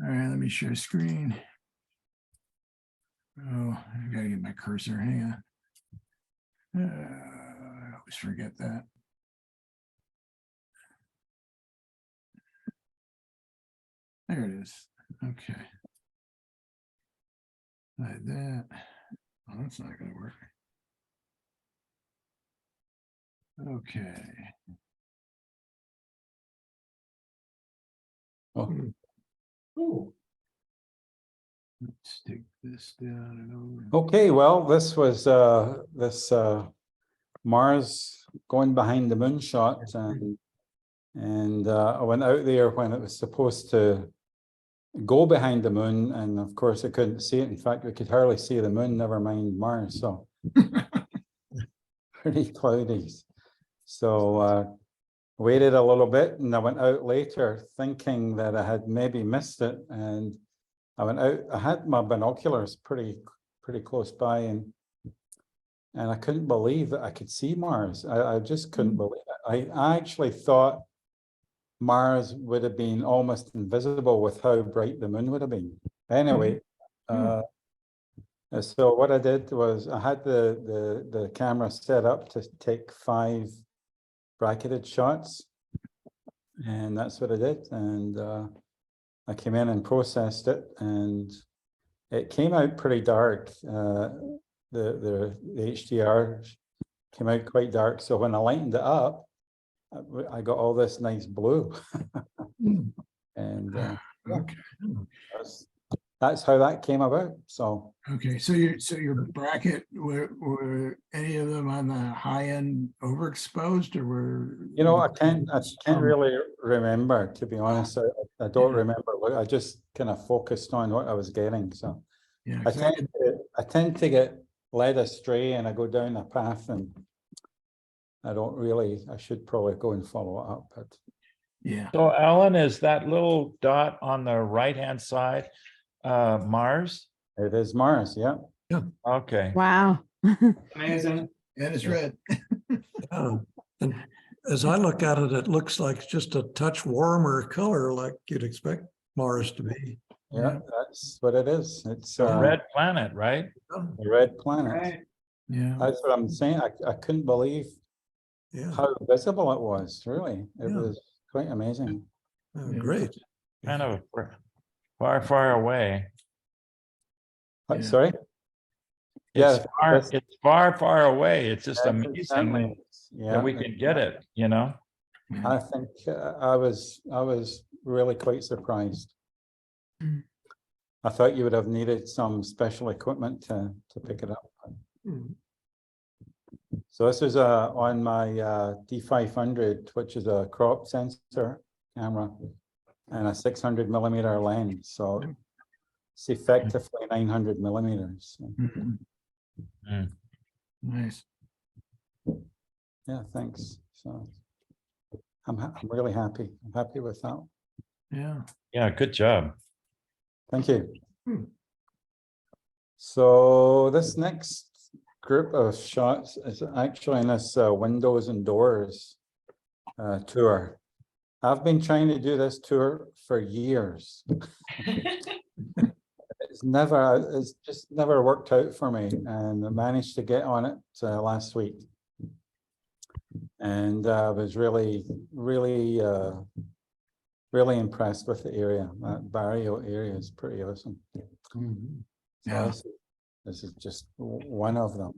All right, let me share screen. Oh, I gotta get my cursor. Hang on. I always forget that. There it is. Okay. Like that. Oh, that's not gonna work. Okay. Oh, Ooh. Let's take this down and over. okay, well, this was this Mars going behind the moon shot, and I went out there when it was supposed to go behind the moon, and of course I couldn't see it. In fact, we could hardly see the moon, never mind Mars. So pretty cloudy. So waited a little bit, and I went out later thinking that I had maybe missed it, and I went out. I had my binoculars pretty close by, and I couldn't believe that I could see Mars. I just couldn't believe it. I actually thought Mars would have been almost invisible with how bright the moon would have been. Anyway, so what I did was I had the camera set up to take 5 bracketed shots, and that's what I did. And I came in and processed it, and it came out pretty dark. The HDR came out quite dark. So when I lightened it up, I got all this nice blue. And Okay. that's how that came about. So Okay. So your bracket, were any of them on the high end overexposed, or were you know, I can't really remember, to be honest. I don't Yeah. remember. I just kind of focused on what I was getting. So Yeah. I 'cause I tend to get led astray, and I go down a path, and I don't really. I should probably go and follow it up, but yeah. So Alan, is that little dot on the right-hand side Mars? it is Mars. Yeah. Okay. Wow. Amazing. And it's red. And as I look at it, it looks like just a touch warmer color, like you'd expect Mars to be. Yeah, that's what it is. It's A red planet, right? a red planet. Yeah. That's what I'm saying. I couldn't believe Yeah, how visible it was. Really, it Yeah. was quite amazing. great. Kind of far away. Yeah. Sorry. Yeah, It's far away. It's just yes, amazing it certainly is. Yeah, that we can get it, you know? I think I was really quite surprised. I thought you would have needed some special equipment to pick it up. Mm. So this is on my D500, which is a crop sensor camera, and a 600 millimeter lens. So it's effectively 900 millimeters. So, Mhm. Mm. Nice. yeah, thanks. So I'm really happy. I'm happy with that. Yeah. Yeah, good job. Thank you. Hmm. So this next group of shots is actually in this windows and doors tour. I've been trying to do this tour for years. It's just never worked out for me, and I managed to get on it last week. And I was really impressed with the area. That Barrio area is pretty awesome. Yeah. So this is just one of them.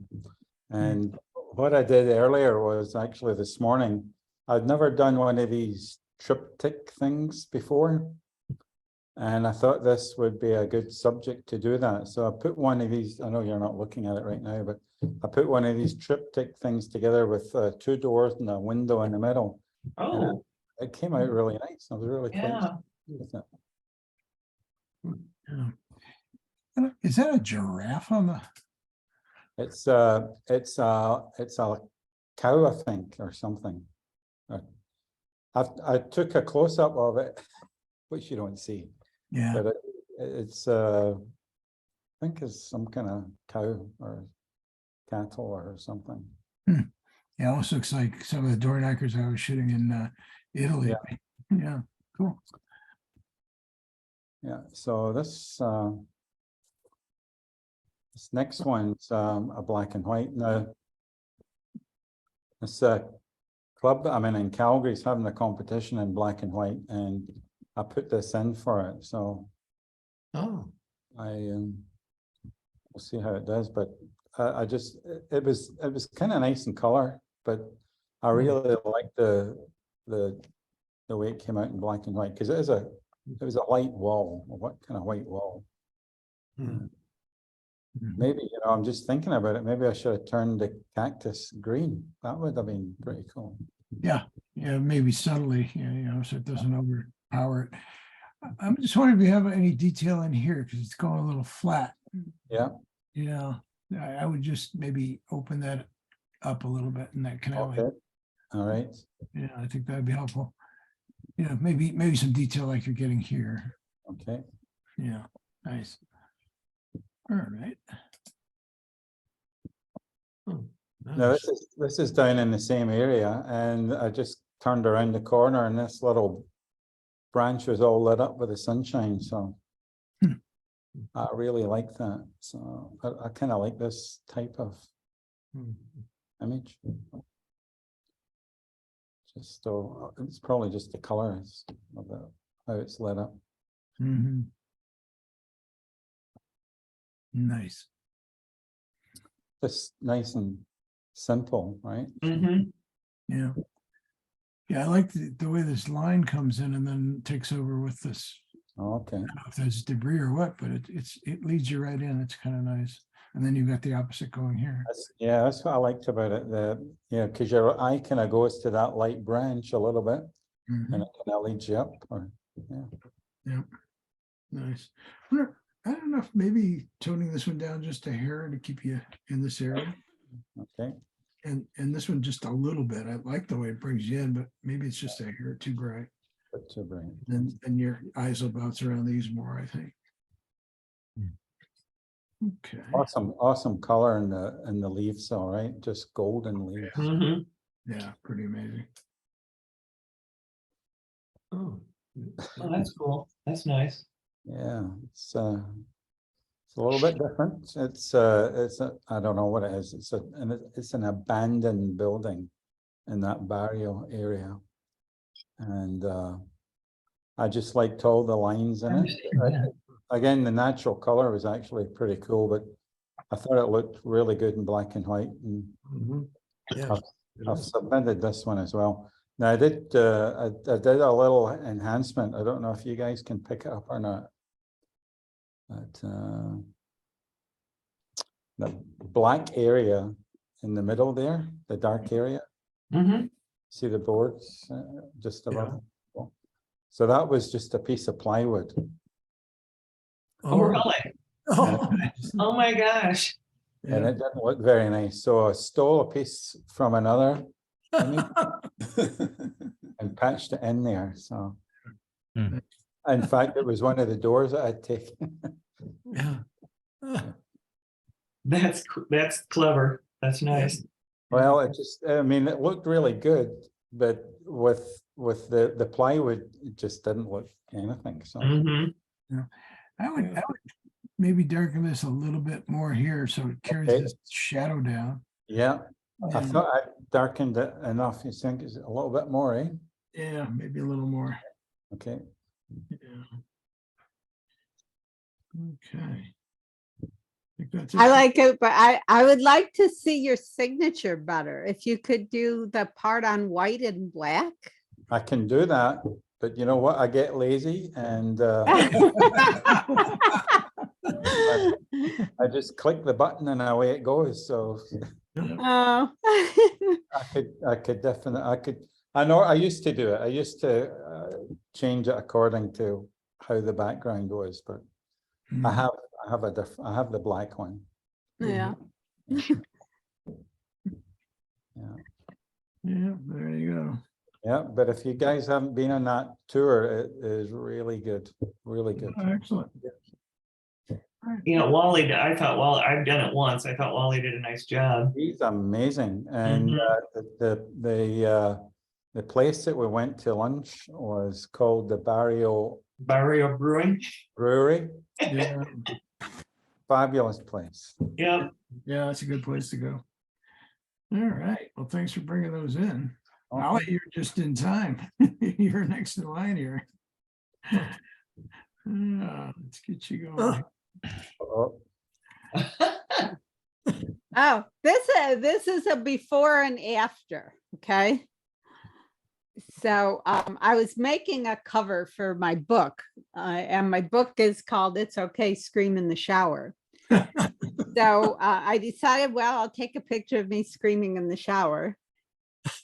And what I did earlier was actually this morning, I'd never done one of these triptych things before. And I thought this would be a good subject to do that. So I put one of these, I know you're not looking at it right now, but I put one of these triptych things together with 2 doors and a window in the middle. Oh, It came out really nice. I was really yeah. pleased with it. Yeah. Is that a giraffe on the? It's a cow, I think, or something. I took a close up of it, which you don't see, Yeah. but it's I think it's some kind of cow or cattle or something. Yeah. Almost looks like some of the door knockers I was shooting in Italy. Yeah. Cool. Yeah, so this next one's a black and white. Now, this club that I'm in Calgary is having a competition in black and white, and I put this in for it. So Oh, we'll see how it does. But I just it was kind of nice in color, but I really like the way it came out in black and white, because it was a white wall. What kind of white wall? hmm. Maybe, I'm just thinking about it. Maybe I should have turned the cactus green. That would have been pretty cool. Yeah, maybe subtly, so it doesn't overpower it. I'm just wondering if you have any detail in here, because it's going a little flat. Yeah. I would just maybe open that up a little bit in that canal. Okay. All right. Yeah, I think that'd be helpful. Maybe some detail like you're getting here. Okay. Yeah, nice. All right. Oh, Now nice. this is down in the same area, and I just turned around the corner, and this little branch was all lit up with the sunshine. So I really like that. So I kind of like this type of Hmm. image. Just so it's probably just the colors of how it's lit up. Mhm. Nice. Just nice and simple, right? Mhm. Yeah. Yeah, I like the way this line comes in and then takes over with this, Okay. I don't know if that's debris or what, but it leads you right in. It's kind of nice. And then you've got the opposite going here. That's what I liked about it. Because your eye kind of goes to that light branch a little bit, Mhm. and it kind of leads you up. Yeah. Nice. I don't know if maybe toning this one down just a hair to keep you in this area. Okay. And this one just a little bit. I like the way it brings you in, but maybe it's just a hair too bright. But to bring. Then your eyes will bounce around these more, I think. Okay. Awesome color in the leaves, all right. Just golden leaves. Mhm. Yeah, pretty amazing. Oh. Oh, that's cool. That's nice. Yeah, it's a little bit different. I don't know what it is. It's an abandoned building in that barrio area, and I just liked all the lines in it. Yeah. Again, the natural color was actually pretty cool, but I thought it looked really good in black and white. And Mhm. Yeah. it I've is. submitted this one as well. Now I did a little enhancement. I don't know if you guys can pick it up or not. But the black area in the middle there, the dark area, Mhm. see the boards just above. So that was just a piece of plywood. Oh, really? Oh, Oh my gosh. And yeah. it didn't look very nice. So I stole a piece from another image and patched it in there. So Hmm. in fact, it was one of the doors that I'd taken. Yeah. That's clever. That's nice. Well, it looked really good, but with the plywood, it just didn't look anything. So Mhm. I would maybe darken this a little bit more here so it carries Okay. this shadow down. yeah, I And, thought I darkened it enough. You think it's a little bit more, eh? yeah, maybe a little more. Okay. Yeah. Okay. I think that's it. I like it, but I would like to see your signature better. If you could do the part on white and black. I can do that, but you know what? I get lazy and I just click the button and away it goes. So Oh. I could definitely, I know I used to do it. I used to change it according to how the background was, but I have the black one. Yeah. Yeah. Yeah, there you go. Yeah, but if you guys haven't been on that tour, it is really good, really good. Excellent. Wally, I've done it once. I thought Wally did a nice job. He's amazing, and the The place that we went to lunch was called the Barrio Barrio Brewing. Brewery. Yeah, Fabulous place. Yeah. yeah, that's a good place to go. All right, well, thanks for bringing those in. Ollie, you're just in time. You're next in line here. Let's get you going. Oh, Oh, this is a before and after, okay? So I was making a cover for my book, and my book is called "It's Okay, Scream in the Shower." So I decided, well, I'll take a picture of me screaming in the shower,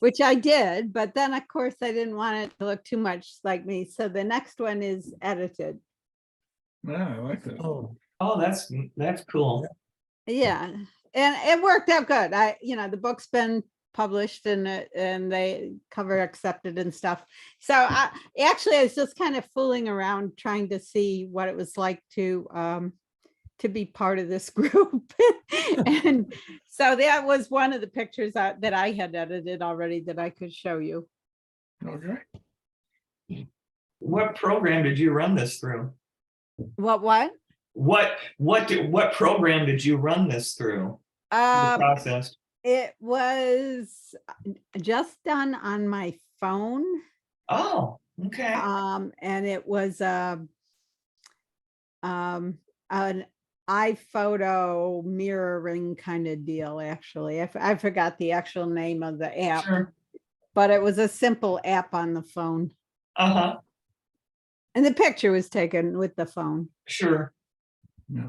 which I did. But then, of course, I didn't want it to look too much like me. So the next one is edited. Yeah, I like that. Oh, Oh, that's cool. Yeah, and it worked out good. The book's been published and they cover accepted and stuff. So I was just kind of fooling around trying to see what it was like to be part of this group. And so that was one of the pictures that I had edited already that I could show you. Okay. What program did you run this through? What? What program did you run this through? The process. It was just done on my phone. Oh, okay. And it was an iPhoto mirroring kind of deal, actually. I forgot the actual name of the app, Sure. but it was a simple app on the phone. Uh-huh. And the picture was taken with the phone. Sure. Yeah.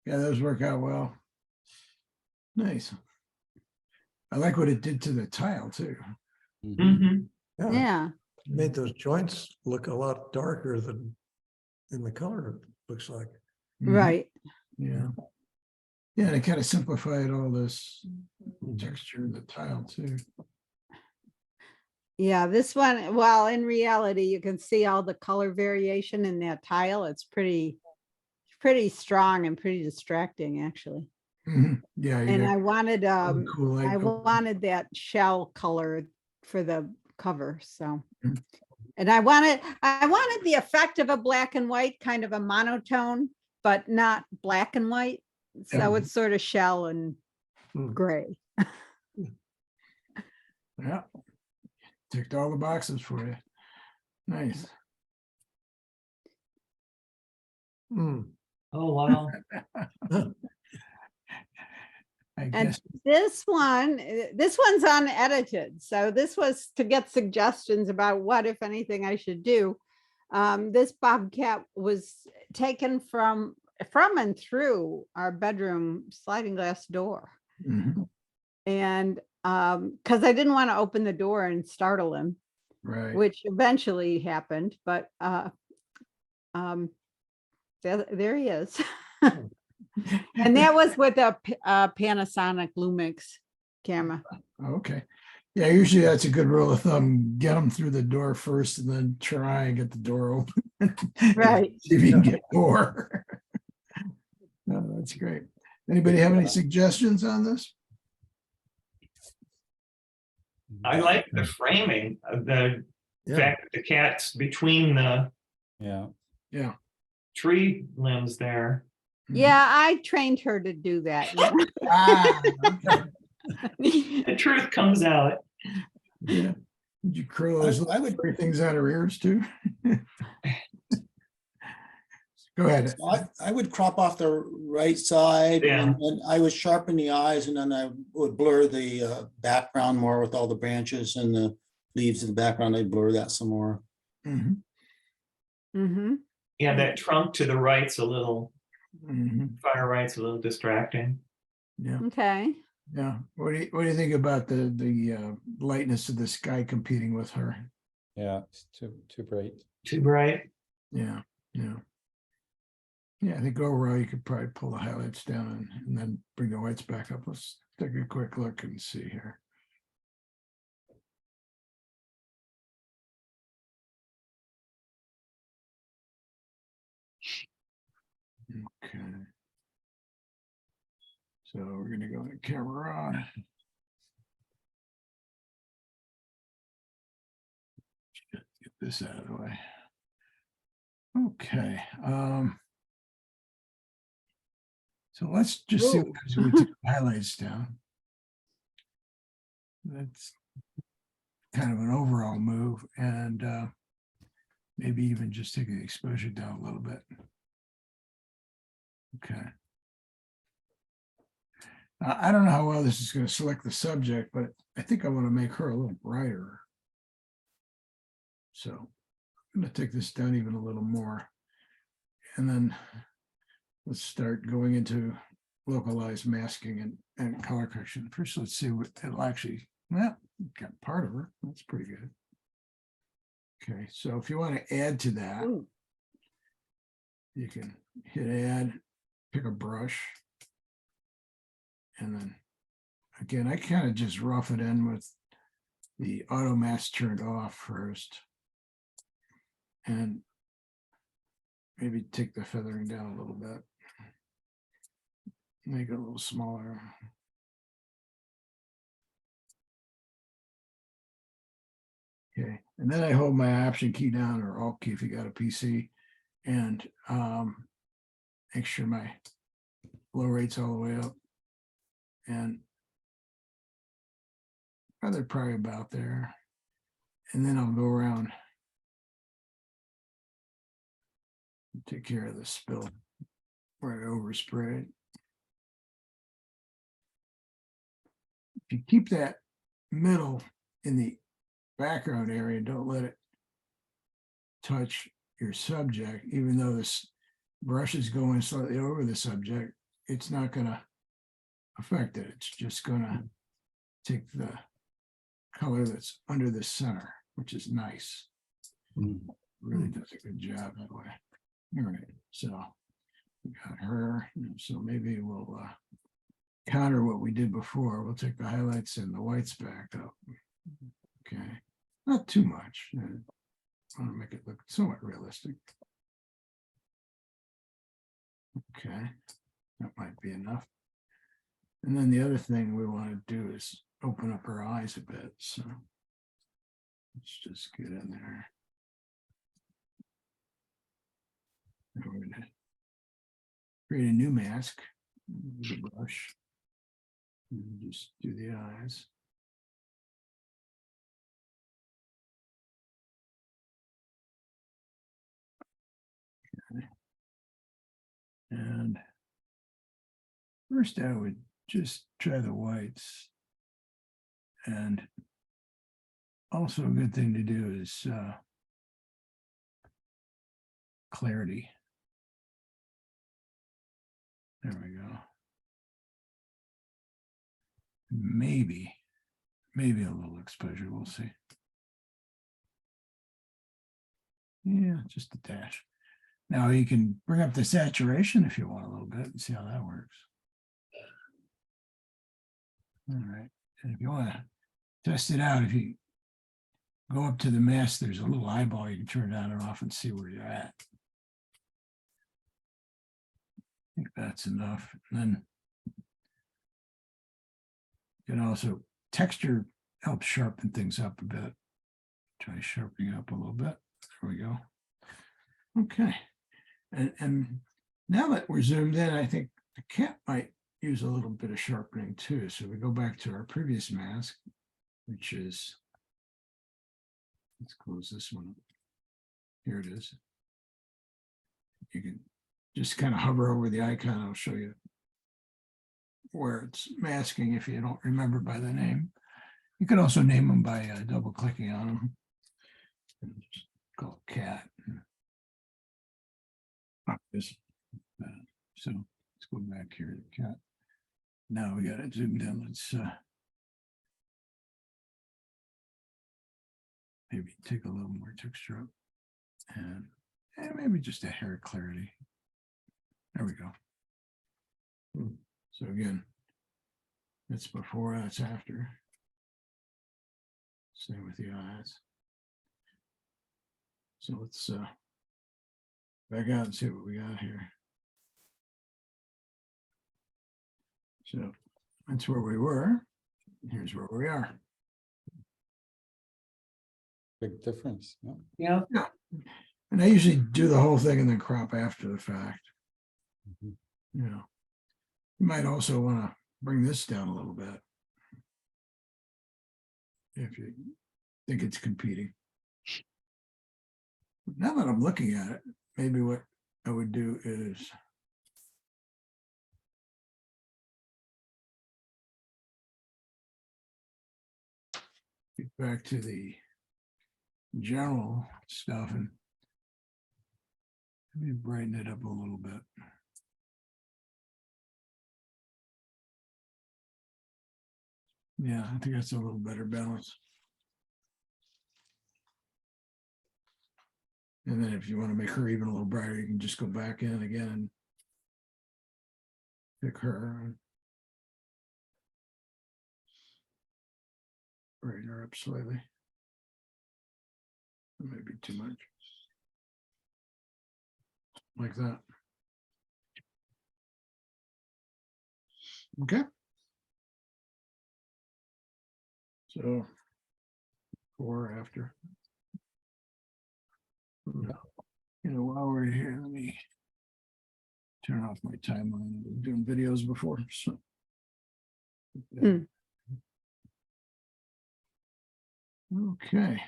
Yeah, those work out well. Nice. I like what it did to the tile too. Mm-hmm. yeah, Yeah. made those joints look a lot darker than in the color, it looks like. Mhm. Right. Yeah. Yeah, and it kind of simplified all this texture of the tile too. Yeah, this one, well, in reality, you can see all the color variation in that tile. It's pretty strong and pretty distracting, actually. Mhm. Yeah. you And got I wanted all the cool light I going. wanted that shell color for the cover. So, Mhm. and I wanted the effect of a black and white, kind of a monotone, but not black and white. So Yeah. it's sort of shell and Hmm. gray. Yeah. Ticked all the boxes for you. Nice. Hmm. Oh, wow. I And guess. this one's unedited. So this was to get suggestions about what, if anything, I should do. This bobcat was taken from and through our bedroom sliding glass door. Mhm. And because I didn't want to open the door and startle him, Right. which eventually happened, but there he is. And that was with a Panasonic Lumix camera. Okay. Yeah, usually that's a good rule of thumb. Get them through the door first and then try and get the door open. Right. See if you can get more. No, that's great. Anybody have any suggestions on this? I like the framing of the Yeah. fact that the cat's between the yeah. Yeah. tree limbs there. Yeah, I trained her to do that. Ah, okay. The truth comes out. Yeah. Did you curl those I would- furry things out of her ears too? Go ahead. I would crop off the right side Yeah. and I would sharpen the eyes and then I would blur the background more with all the branches and the leaves in the background. I'd blur that some more. Mhm. Mm-hmm. Yeah, that trunk to the right's a little, Mhm. far right's a little distracting. Yeah. Okay. Yeah. What do you think about the lightness of the sky competing with her? Yeah, it's too bright. Too bright. Yeah. Yeah. Yeah, I think overall you could probably pull the highlights down and then bring the whites back up. Let's take a quick look and see here. Okay. So we're gonna go to camera on. this out of the way. Okay. So let's just see what Ooh. happens when we take the highlights down. That's kind of an overall move, and maybe even just take the exposure down a little bit. Okay. I don't know how well this is going to select the subject, but I think I want to make her a little brighter. So I'm going to take this down even a little more. And then let's start going into localized masking and color correction. First, let's see what it'll actually, well, got part of her. That's pretty good. Okay, so if you want to add to that, Ooh. you can hit add, pick a brush. And then again, I kind of just rough it in with the auto mask turned off first. And maybe take the feathering down a little bit. Make it a little smaller. Okay, and then I hold my Option key down, or Alt key if you got a PC, and make sure my flow rate's all the way up. And they're probably about there. And then I'll go around and take care of the spill where I oversprayed. If you keep that middle in the background area, don't let it touch your subject, even though this brush is going slightly over the subject, it's not going to affect it. It's just going to take the color that's under the center, which is nice. Really does a good job that way. All right, so we got her. So maybe we'll counter what we did before. We'll take the highlights and the whites back up. Okay, not too much. I want to make it look somewhat realistic. Okay, that might be enough. And then the other thing we want to do is open up her eyes a bit. So let's just get in there. And we're going to create a new mask with a brush. And just do the eyes. Okay. And first I would just try the whites. And also a good thing to do is clarity. There we go. Maybe a little exposure, we'll see. Yeah, just a dash. Now you can bring up the saturation if you want a little bit and see how that works. All right, and if you want to test it out, if you go up to the mask, there's a little eyeball you can turn it on and off and see where you're at. I think that's enough. And then you can also, texture helps sharpen things up a bit. Try sharpening up a little bit. There we go. Okay. And now that we're zoomed in, I think the cat might use a little bit of sharpening too. So we go back to our previous mask, which is, let's close this one up. Here it is. You can just kind of hover over the icon. I'll show you where it's masking if you don't remember by the name. You can also name them by double clicking on them. And just call it cat. So let's go back here to the cat. Now we got it zoomed in. Let's maybe take a little more texture up and maybe just a hair clarity. There we go. So again, that's before, that's after. Same with the eyes. So let's back out and see what we got here. So that's where we were. Here's where we are. Big difference. Yeah. Yeah, Yeah. And I usually do the whole thing and then crop after the fact. Mhm. You know, you might also want to bring this down a little bit. If you think it's competing. Now that I'm looking at it, maybe what I would do is get back to the general stuff and let me brighten it up a little bit. Yeah, I think that's a little better balance. And then if you want to make her even a little brighter, you can just go back in again and pick her and brighten her up slightly. Maybe too much. Like that. Okay. So before, after. You know, while we're here, let me turn off my timeline. I've been doing videos before, so. Okay,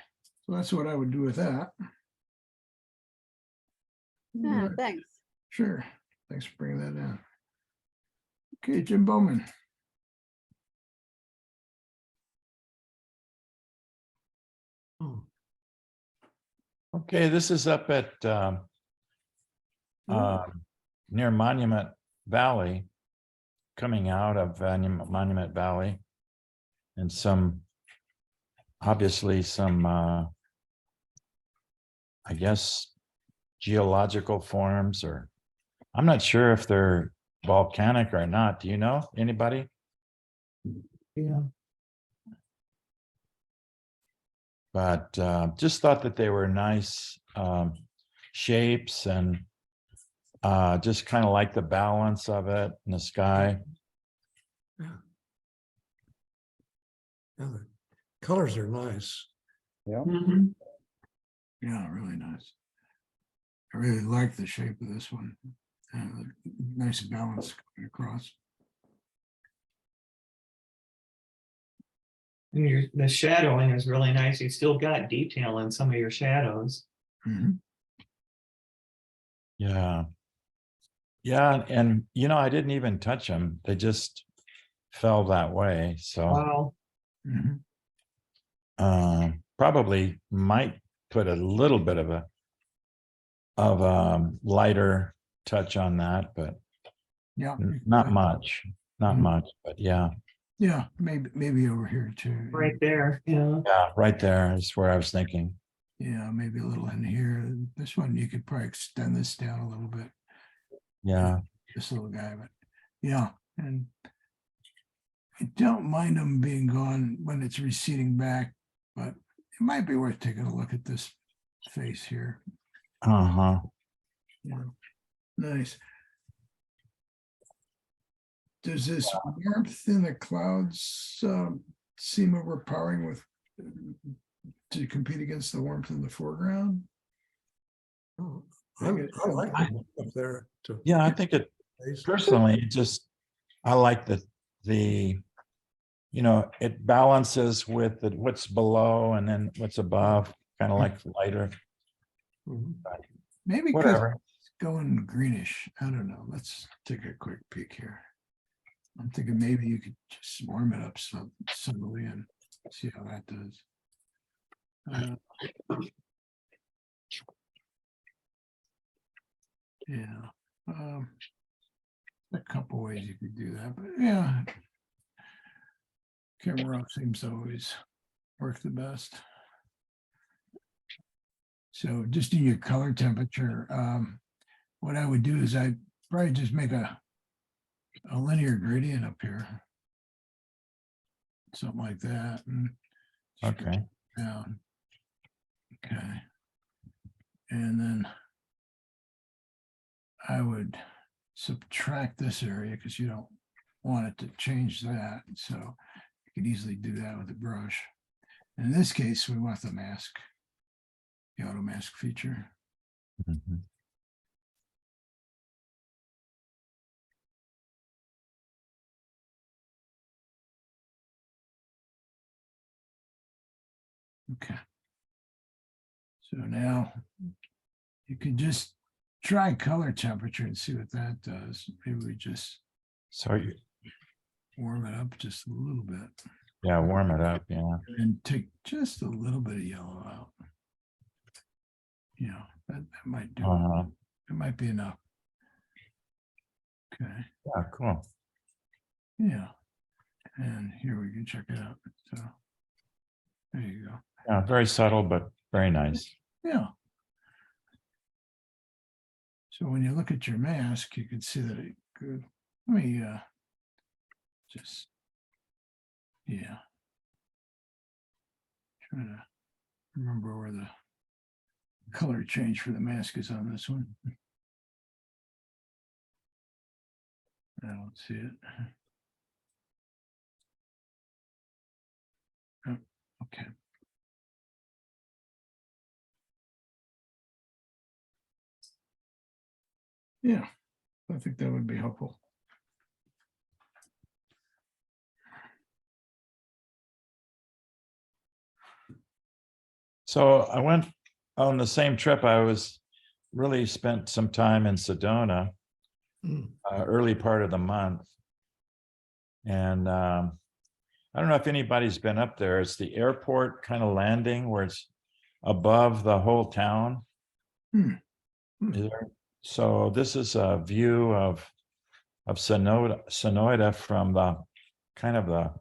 so that's what I would do with that. Yeah, thanks. Sure. Thanks for bringing that in. Okay, Jim Bowman. Okay, this is up at near Monument Valley, coming out of Monument Valley, and obviously some I guess geological forms, or I'm not sure if they're volcanic or not. Do you know, anybody? yeah. But just thought that they were nice shapes, and just kind of like the balance of it in the sky. Yeah, the colors are nice. Yeah. Mhm. Yeah, really nice. I really like the shape of this one. Nice balance coming across. And the shadowing is really nice. You still got detail in some of your shadows. Mhm. Yeah. Yeah, and I didn't even touch them. They just fell that way. So Wow. Mhm. probably might put a little bit of a lighter touch on that, but Yeah. not much. Not Mhm. much, but yeah. Yeah, maybe over here too. Right there, yeah. Yeah, right there is where I was thinking. Yeah, maybe a little in here. This one, you could probably extend this down a little bit. Yeah. This little guy, but yeah, and I don't mind them being gone when it's receding back, but it might be worth taking a look at this face here. Uh-huh. Yeah, nice. Does this warmth in the clouds seem overpowering with to compete against the warmth in the foreground? Oh, I like it up there. Yeah, I think it personally, I like the it balances with what's below and then what's above, kind of like lighter. Mhm. Maybe because Whatever. it's going greenish. I don't know. Let's take a quick peek here. I'm thinking maybe you could just warm it up subtly and see how that does. Yeah. A couple ways you could do that, but yeah. Camera off seems to always work the best. So just in your color temperature, what I would do is I'd probably just make a linear gradient up here. Something like that. And Okay. down. Okay. And then I would subtract this area because you don't want it to change that. So you could easily do that with a brush. In this case, we want the mask the auto mask feature. Mhm. Okay. So now you can just try color temperature and see what that does. Maybe we just So, warm it up just a little bit yeah, warm it up, yeah. and take just a little bit of yellow out. You know, that might do it. Uh, It might be enough. Okay, yeah, cool. yeah. And here we can check it out. So there you go. Yeah, very subtle, but very nice. Yeah. So when you look at your mask, you can see that it could, let me just, yeah. Trying to remember where the color change for the mask is on this one. I don't see it. Oh, okay. Yeah, I think that would be helpful. So I went on the same trip. I was really spent some time in Sedona, Mm. early part of the month. And I don't know if anybody's been up there. It's the airport kind of landing where it's above the whole town. Hmm. Is there- So this is a view of Sonoida from the kind of the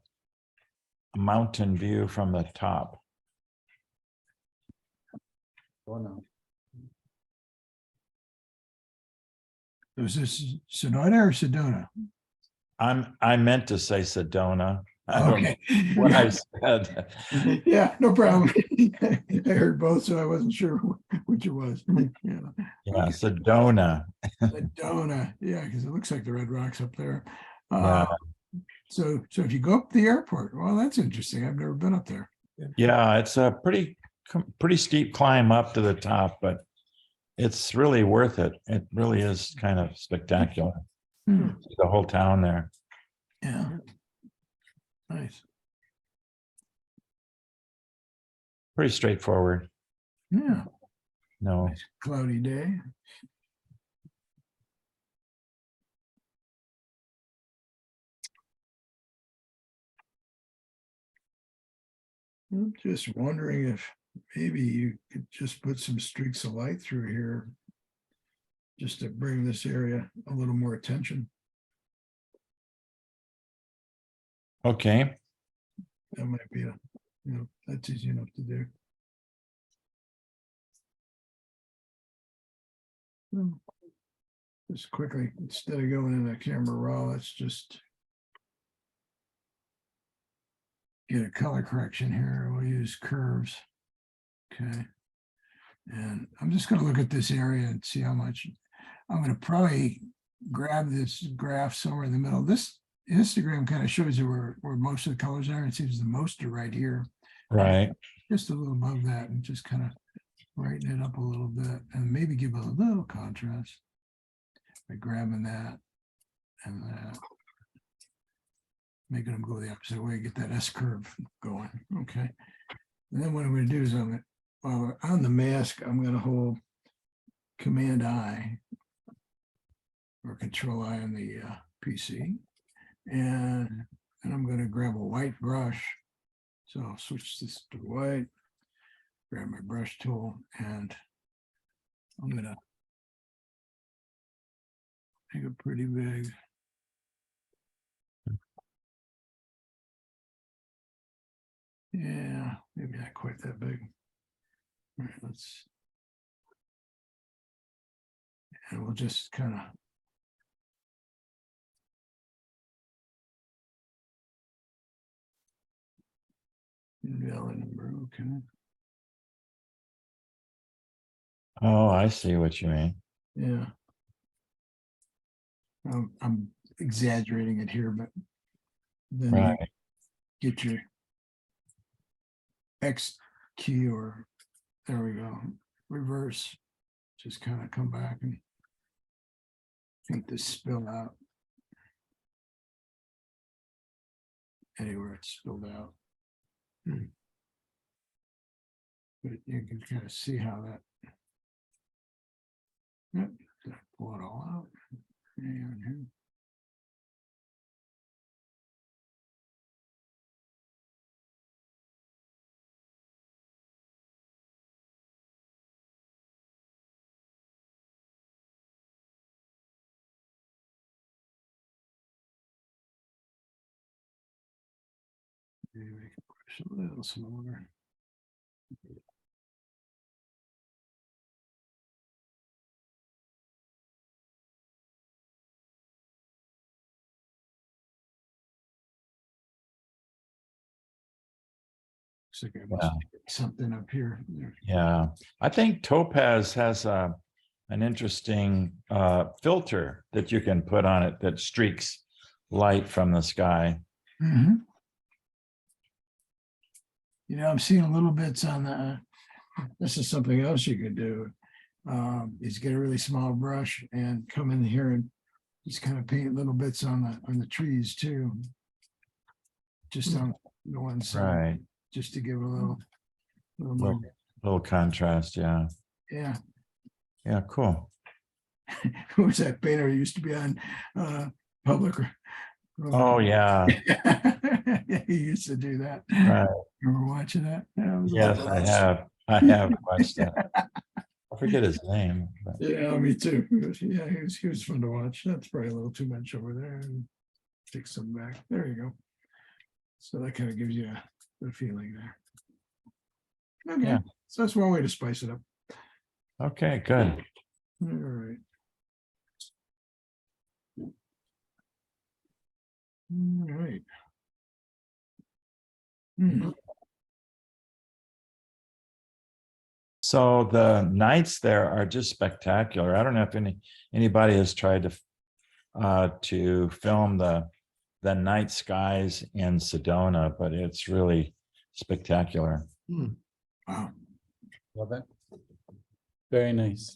mountain view from the top. Oh, no. Was this Sonoida or Sedona? I meant to say Sedona. I don't know Okay. what I said. Yeah, no problem. I heard both, so I wasn't sure which it was. Yeah. Yeah, Sedona. Sedona, yeah, because it looks like the Red Rocks up there. Yeah. So if you go up the airport, well, that's interesting. I've never been up there. Yeah, it's a pretty steep climb up to the top, but it's really worth it. It really is kind of spectacular. Hmm. The whole town there. Yeah. Nice. Pretty straightforward. Yeah. No. Cloudy day. I'm just wondering if maybe you could just put some streaks of light through here just to bring this area a little more attention. Okay. That might be that's easy enough to do. Just quickly, instead of going in the camera raw, let's just get a color correction here. We'll use curves. Okay. And I'm just going to look at this area and see how much. I'm going to probably grab this graph somewhere in the middle. This histogram kind of shows you where most of the colors are. It seems the most are right here. Right. Just a little above that and just kind of brighten it up a little bit and maybe give a little contrast by grabbing that and that. Making them go the opposite way, get that S curve going. Okay. And then what I'm going to do is while we're on the mask, I'm going to hold Command I or Control I on the PC. And I'm going to grab a white brush. So I'll switch this to white, grab my brush tool, and I'm going to make it pretty big. Yeah, maybe not quite that big. All right, and we'll just kind of invalid number. Okay. Oh, I see what you mean. Yeah. I'm exaggerating it here, but then you Right. get your X key, or there we go. reverse, just kind of come back and paint this spill out. Anywhere it's spilled out. But you can kind of see how that. Yep, pull it all out. And maybe we can push a little smaller. Looks like I must get something up here. There. Yeah, I think Topaz has an interesting filter that you can put on it that streaks light from the sky. Mhm. You know, I'm seeing little bits on the, this is something else you could do. Is get a really small brush and come in here and just kind of paint little bits on the trees too. Just on the one side, Right. just to give a little Little, little contrast. Yeah. yeah. Yeah. Cool. Who was that painter who used to be on public? Oh, yeah. Yeah, he used to do that. Right. Remember watching that? Yeah, it was a Yes, lot I of fun. have. I have watched that. I forget his name. But Yeah, me too. Yeah, he was fun to watch. That's probably a little too much over there. And take some back. There you go. So that kind of gives you a feeling there. Okay, Yeah. so that's one way to spice it up. okay, good. All right. All right. So the nights there are just spectacular. I don't know if anybody has tried to film the night skies in Sedona, but it's really spectacular. Wow. Love it. Very nice.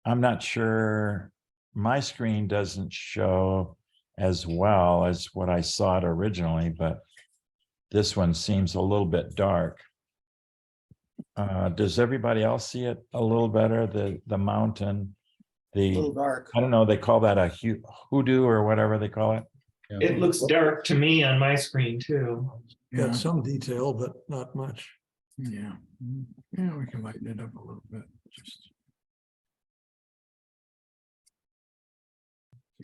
I'm not sure, my screen doesn't show as well as what I saw it originally, but this one seems a little bit dark. Does everybody else see it a little better? The mountain, A little dark. I don't know, they call that a hoodoo or whatever they call it. Yeah. It looks dark to me on my screen too. Yeah. Got some detail, but not much. Yeah. Yeah, we can lighten it up a little bit. Just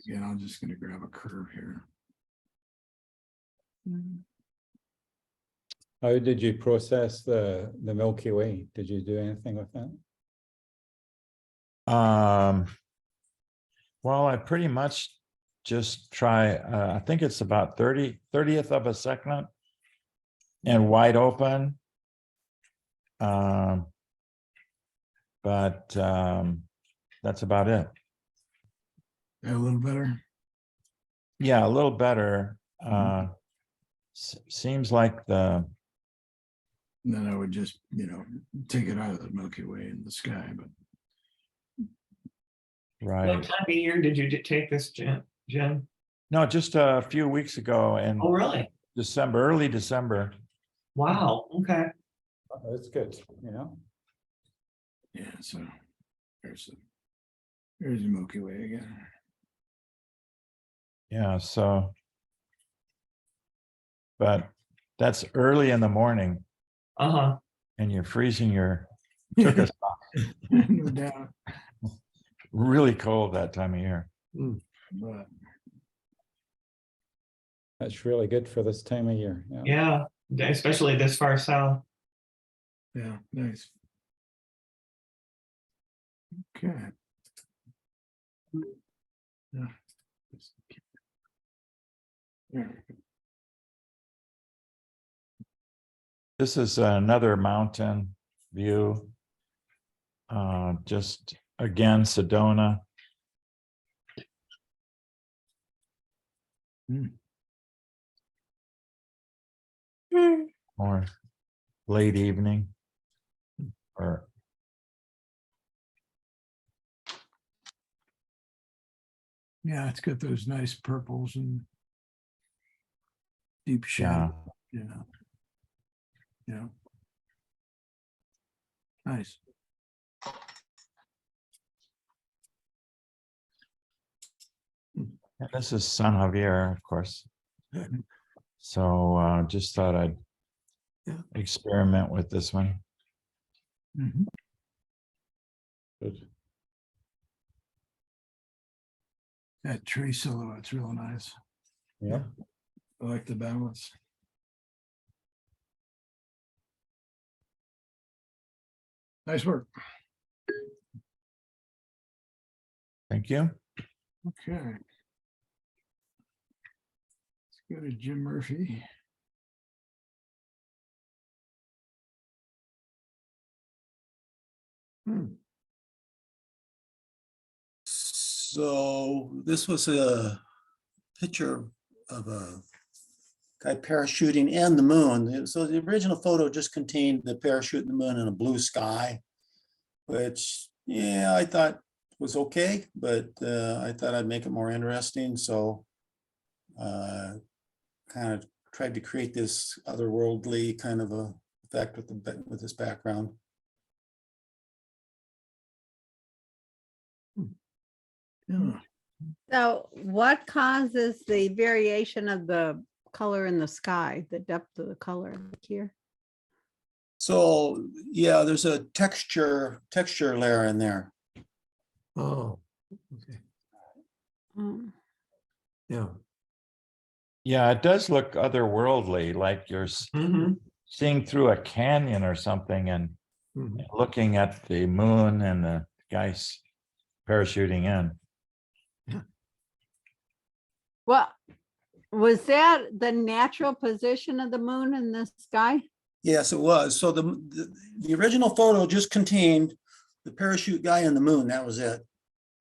again, I'm just going to grab a curve here. How did you process the Milky Way? Did you do anything with that? Well, I pretty much just try, I think it's about 30th of a second and wide open. But that's about it. A little better. Yeah, a little better. Seems like And then I would just, take it out of the Milky Way in the sky. But What right. time of year did you take this, Jim? No, just a few weeks ago in Oh, really? December, early December. Wow, okay. Oh, that's good, you know? yeah, so there's the Milky Way again. Yeah, so. But that's early in the morning Uh-huh. and you're freezing took us No doubt. really cold that time of year. But That's really good for this time of year. Yeah. Yeah, especially this far south. yeah, nice. Okay. Yeah. Yeah. This is another mountain view. Just again, Sedona. or late evening. Or Yeah, it's got those nice purples and deep yeah, shadow, you know. Yeah. Nice. and this is San Javier, of course. So just thought I'd Yeah. experiment with this one. Mhm. Good. That tree silhouette's real nice. Yeah. I like the balance. Nice work. Thank you. Okay. Let's go to Jim Murphy. So this was a picture of a guy parachuting and the moon. So the original photo just contained the parachute and the moon and a blue sky, which, yeah, I thought was okay, but I thought I'd make it more interesting. So kind of tried to create this otherworldly kind of a effect with this background. Yeah. So what causes the variation of the color in the sky, the depth of the color here? So yeah, there's a texture layer in there. Oh, okay, Mm. yeah. Yeah, it does look otherworldly, like you're seeing through a canyon or something and Mhm. looking at the moon and the guys parachuting in. Well, was that the natural position of the moon in the sky? Yes, it was. So the original photo just contained the parachute guy and the moon. That was it.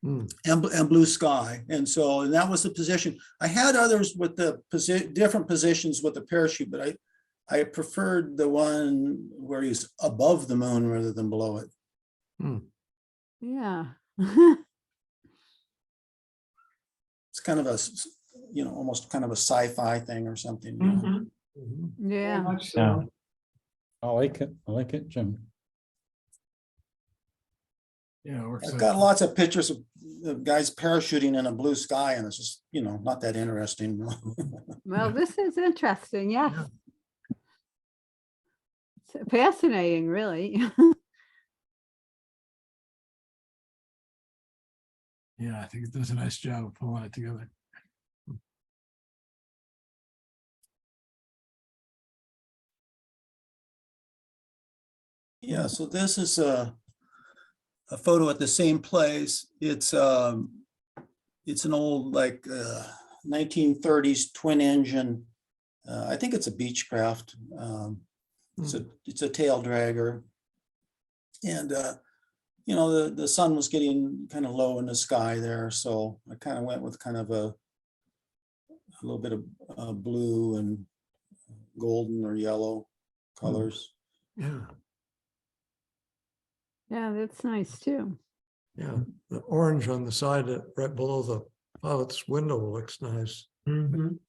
Mm. And blue sky. And that was the position. I had others with the different positions with the parachute, but I preferred the one where he's above the moon rather than below it. Yeah. It's kind of a, almost kind of a sci-fi thing or something. You know? Mhm. Yeah. Yeah. I like it. I like it, Jim. Yeah, it works I've like got lots of pictures of guys parachuting in a blue sky, and it's just, not that interesting. Well, this is interesting. Yes. Yeah. It's fascinating, really. Yeah, I think it does a nice job of pulling it together. Yeah, so this is a photo at the same place. It's an old 1930s twin engine. I think it's a Beechcraft. It's a tail dragger. And the sun was getting kind of low in the sky there, so I kind of went with kind of a little bit of blue and golden or yellow colors. Yeah, Yeah, that's nice too. yeah. The orange on the side right below the pilot's window looks nice. Yeah, Mhm.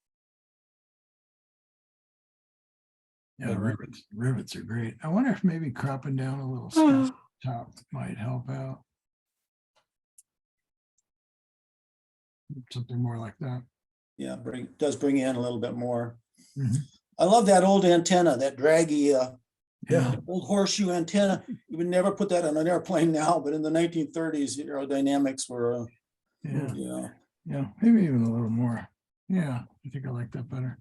rivets are great. I wonder if maybe cropping down a little sky top might help out. Something more like that. Yeah, does bring in a little bit more. Mhm. I love that old antenna, that draggy Yeah, old horseshoe antenna. You would never put that on an airplane now, but in the 1930s, aerodynamics were, yeah, yeah, maybe even a little more. Yeah, I think I like that better.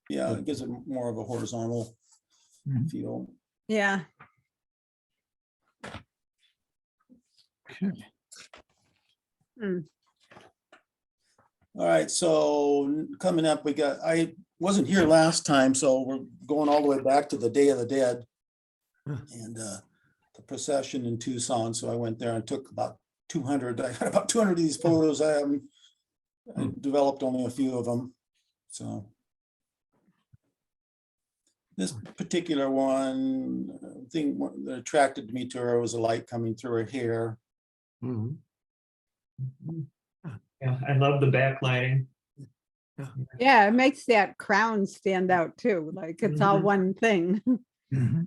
yeah, it gives it more of a horizontal Mhm. feel. Yeah. Okay. All right, so coming up, I wasn't here last time, so we're going all the way back to the Day of the Dead and the procession in Tucson. So I went there and took about 200. I had about 200 of these photos. I developed only a few of them. So this particular one, thing that attracted me to her was a light coming through her hair. Mhm. Yeah, I love the backlighting. Yeah, it makes that crown stand out too, like it's all Mhm. one thing. Mhm.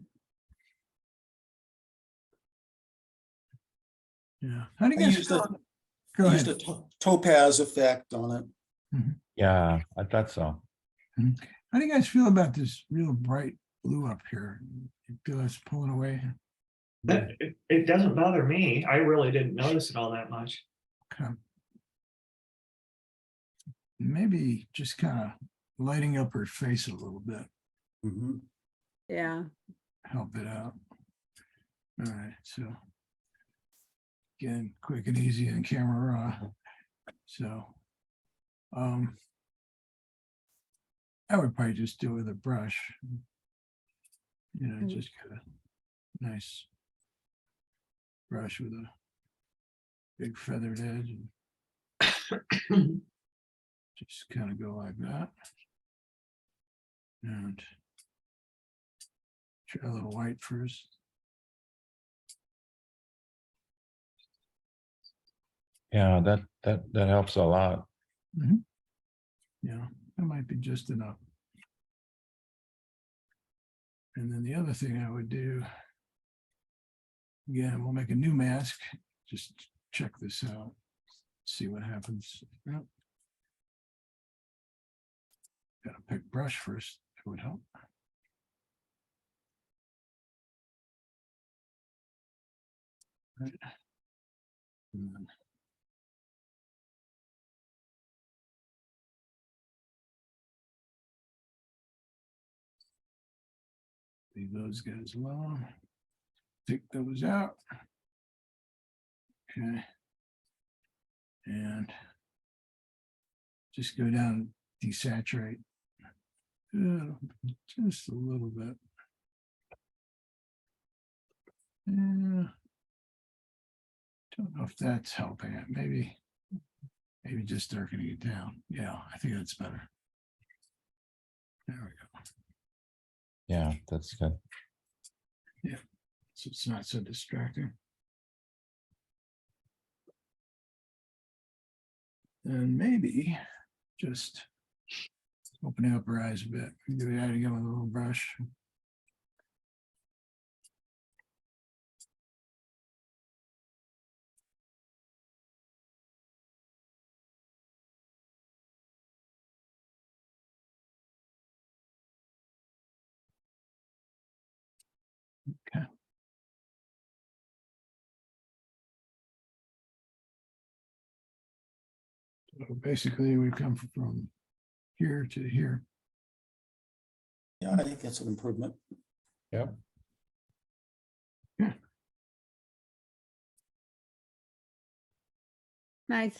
Yeah. How do you I guys used feel? a, Go I used ahead. a topaz effect on it. Yeah, I thought so. How do you guys feel about this real bright blue up here? You feel it's pulling away? It doesn't bother me. I really didn't notice it all that much. Okay. Maybe just kind of lighting up her face a little bit, Mhm. Yeah. help it out. All right, so again, quick and easy and camera raw. So I would probably just do it with a brush. You know, Mhm. just get a nice brush with a big feathered edge and just kind of go like that. And try a little white first. Yeah, that helps a lot. Yeah, that might be just enough. And then the other thing I would do, again, we'll make a new mask. Just check this out. See what happens. Yep. Gotta pick brush first. It would help. Right. And then leave those guys alone. Take those out. Okay. And just go down, desaturate. Just a little bit. Yeah. Don't know if that's helping it. Maybe just darkening it down. Yeah, I think that's better. There we go. Yeah, that's good. So it's not so distracting. And maybe just opening up her eyes a bit. Do that again with a little brush. Okay. So basically, we come from here to here. Yeah, I think that's an improvement. Yep. Nice.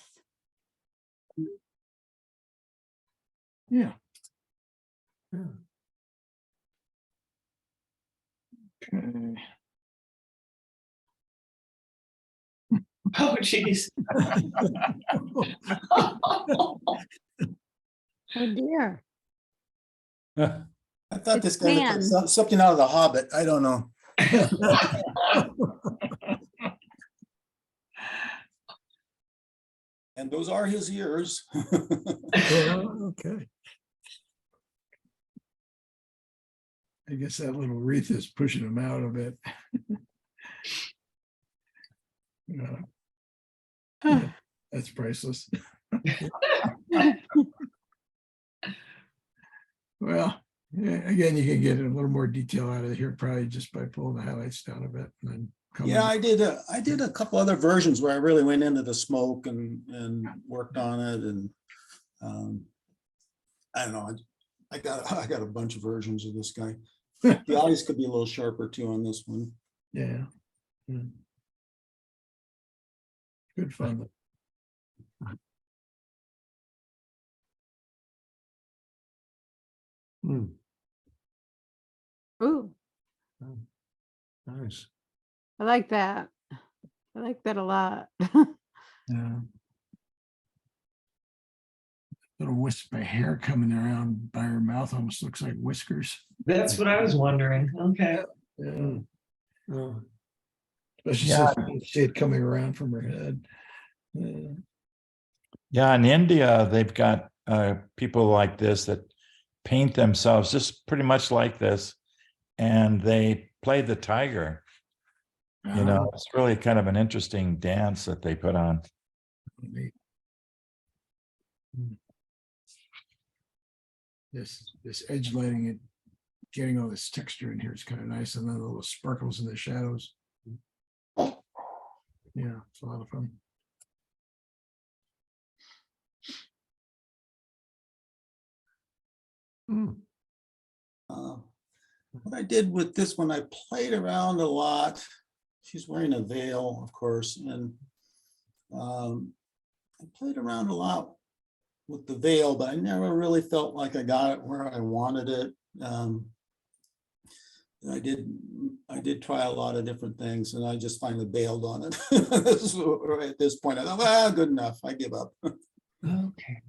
Yeah. Okay. Oh, geez. Oh dear. I thought It's this guy looked like tan. something out of The Hobbit. I don't know. And those are his ears. Okay. I guess that little wreath is pushing him out a bit. Yeah, that's priceless. Well, yeah, again, you can get a little more detail out of here probably just by pulling the highlights down a bit and then coming. Yeah, I did a couple other versions where I really went into the smoke and worked on it, and I don't know. I got a bunch of versions of this guy. The eyes could be a little sharper too on this one. Yeah. Good fun. Ooh, Nice. I like that. I like that a lot. Yeah. little wisp of hair coming around by her mouth, almost looks like whiskers. That's what I was wondering. Okay. Yeah. Oh. Especially Yeah. since you see it coming around from her head. Yeah. Yeah, in India, they've got people like this that paint themselves just pretty much like this, and they play the tiger. You know, it's really kind of an interesting dance that they put on. Neat. This edge lighting and getting all this texture in here is kind of nice, and then the little sparkles in the shadows. Yeah, it's a lot of fun. What I did with this one, I played around a lot. She's wearing a veil, of course, and I played around a lot with the veil, but I never really felt like I got it where I wanted it. I did try a lot of different things, and I just finally bailed on it. At this point, I thought, well, good enough. I give up. Okay.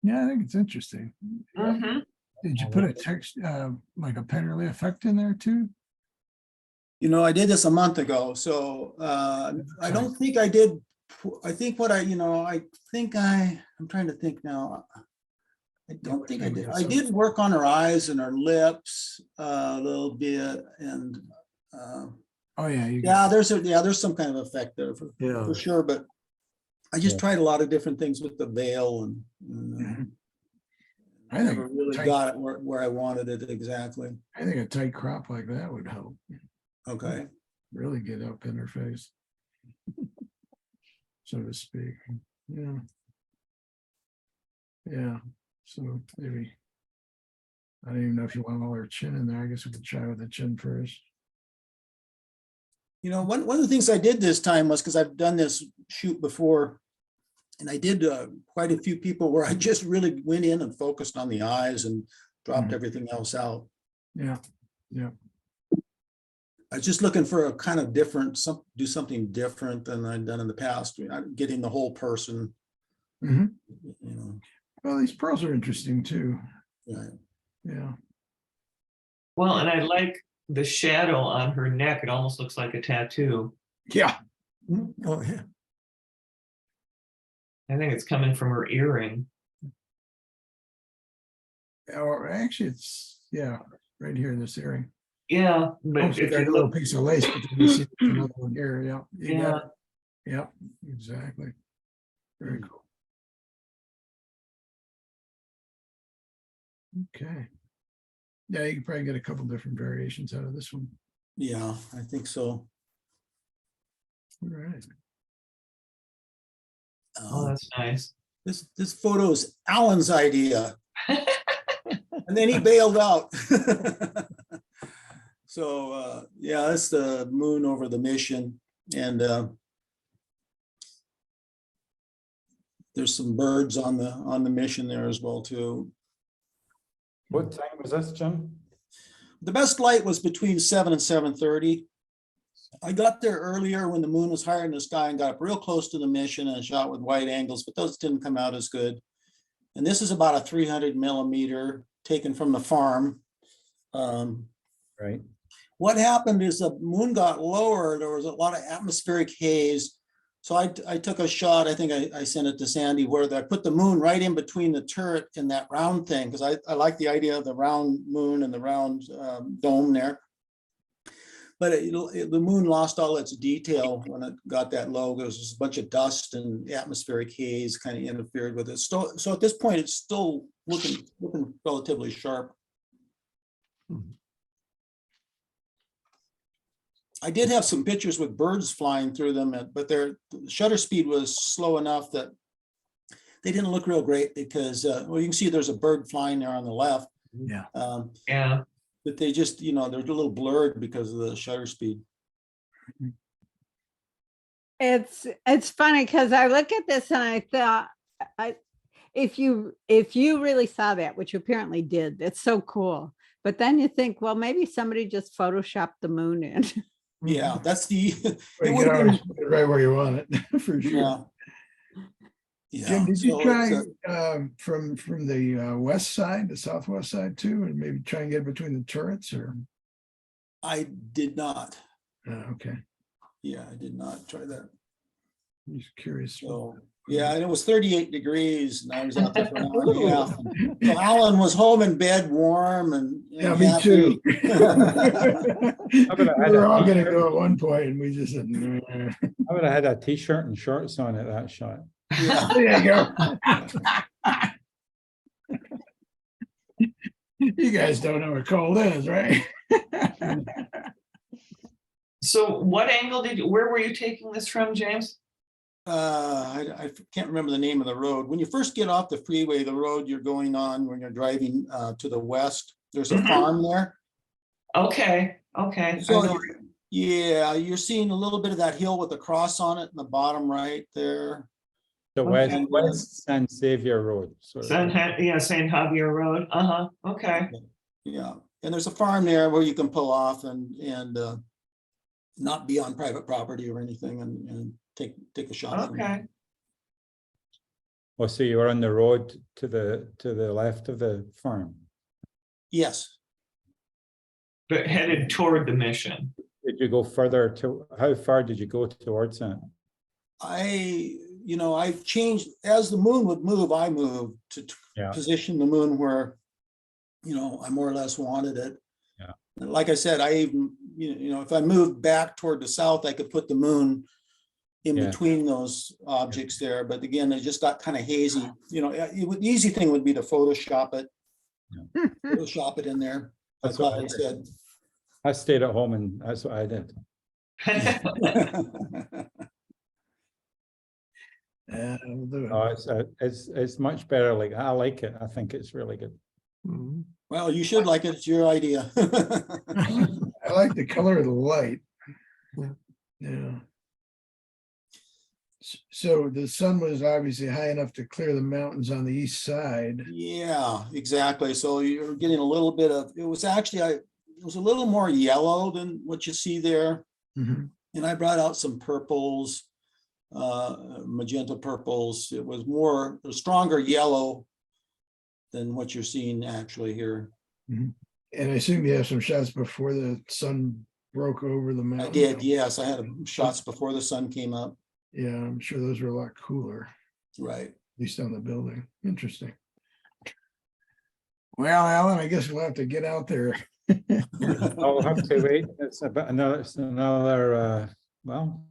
Yeah, I think it's interesting. Mhm. Did you put a text, like a pen relay effect in there too? You know, I did this a month ago, so I don't think I did. I think what I'm trying to think now. I don't think I did. I did work on her eyes and her lips a little bit, and Oh, yeah. there's some kind of effect there Yeah. for sure. But I just Yeah. tried a lot of different things with the veil, and Mhm. I I think never really tight- got it where I wanted it exactly. I think a tight crop like that would help Okay. really get up in her face. So to speak. Yeah. Yeah, so maybe. I don't even know if you want all her chin in there. I guess we could try with the chin first. You know, one of the things I did this time was, because I've done this shoot before, and I did quite a few people where I just really went in and focused on the eyes and dropped Mhm. everything else out. Yeah, yeah. I was just looking for a kind of different, do something different than I'd done in the past, getting the whole person, Mhm. you know. Well, these pearls are interesting too. Right. Yeah. Well, and I like the shadow on her neck. It almost looks like a tattoo. Yeah. Oh, yeah. I think it's coming from her earring. Or actually, it's, yeah, right here in this area. Yeah, but Almost if like a you little look, piece of lace, but then you see another one here. Yeah. You got yeah, it. Yeah, exactly. Very cool. Okay. Yeah, you can probably get a couple different variations out of this one. Yeah, I think so. All right. oh, that's nice. This photo is Alan's idea. And then he bailed out. So yeah, that's the moon over the mission. And there's some birds on the mission there as well too. What time was this, Jim? The best light was between 7 and 7:30. I got there earlier when the moon was higher in the sky and got up real close to the mission and shot with wide angles, but those didn't come out as good. And this is about a 300 millimeter taken from the farm. Right. What happened is the moon got lower. There was a lot of atmospheric haze. So I took a shot. I think I sent it to Sandy, where I put the moon right in between the turret and that round thing, because I like the idea of the round moon and the round dome there. But the moon lost all its detail when it got that low. There was just a bunch of dust and atmospheric haze kind of interfered with it. So at this point, it's still looking relatively sharp. I did have some pictures with birds flying through them, but their shutter speed was slow enough that they didn't look real great because, well, you can see there's a bird flying there on the left. Yeah. Yeah. But they just, they're a little blurred because of the shutter speed. It's funny because I look at this and I thought, if you really saw that, which you apparently did, it's so cool. But then you think, well, maybe somebody just photoshopped the moon in. Yeah, that's the. Well, you can always put it right where you want it, for sure. Yeah. Yeah. Jim, did you so try it's from the west side, the southwest side too, and maybe try and get between the turrets or? I did not. Okay, Yeah, I did not try that. I'm just curious. So, yeah, and it was 38 degrees and I was out there for an hour and a half. And so Alan was home in bed warm and Yeah, me happy. too. We How about I had were a all gonna t-shirt? go at one point and we just said, "Nah." I would have had a t-shirt and shorts on at that shot. Yeah. There you go. You guys don't know what cold is, right? So what angle where were you taking this from, James? I can't remember the name of the road. When you first get off the freeway, the road you're going on when you're driving to the west, there's a Mhm. farm there. Okay, okay. I So, know. yeah, you're seeing a little bit of that hill with the cross on it in the bottom right there. The Okay. West San Xavier Road. Yeah, San Javier Road. Uh-huh. Okay. Yeah, and there's a farm there where you can pull off and not be on private property or anything and take a shot. from there. Okay. Oh, so you were on the road to the left of the farm. Yes, But headed toward the mission. Did you go further to, how far did you go towards that? I changed, as the moon would move, I moved to Yeah. position the moon where, I more or less wanted it. Yeah. And like I said, I even, if I moved back toward the south, I could put the moon in Yeah. between those objects there. But again, it just got kind of hazy. The easy thing would be to Photoshop it. Photoshop it in there. That's Like what I I did. said. I stayed at home and that's what I did. We'll do it. Oh, it's much better. Like, I like it. I think it's really good. Mhm. Well, you should like it. It's your idea. I like the color of the light. Yeah. Yeah. So the sun was obviously high enough to clear the mountains on the east side. Yeah, exactly. So you're getting a little bit of, it was a little more yellow than what you see there. Mhm. And I brought out some purples, magenta purples. It was a stronger yellow than what you're seeing actually here. And I assume you have some shots before the sun broke over the mountain. I did, yes. I had shots before the sun came up. Yeah, I'm sure those were a lot cooler, Right. at least on the building. Interesting. Well, Alan, I guess we'll have to get out there. I'll have to wait. It's another, well,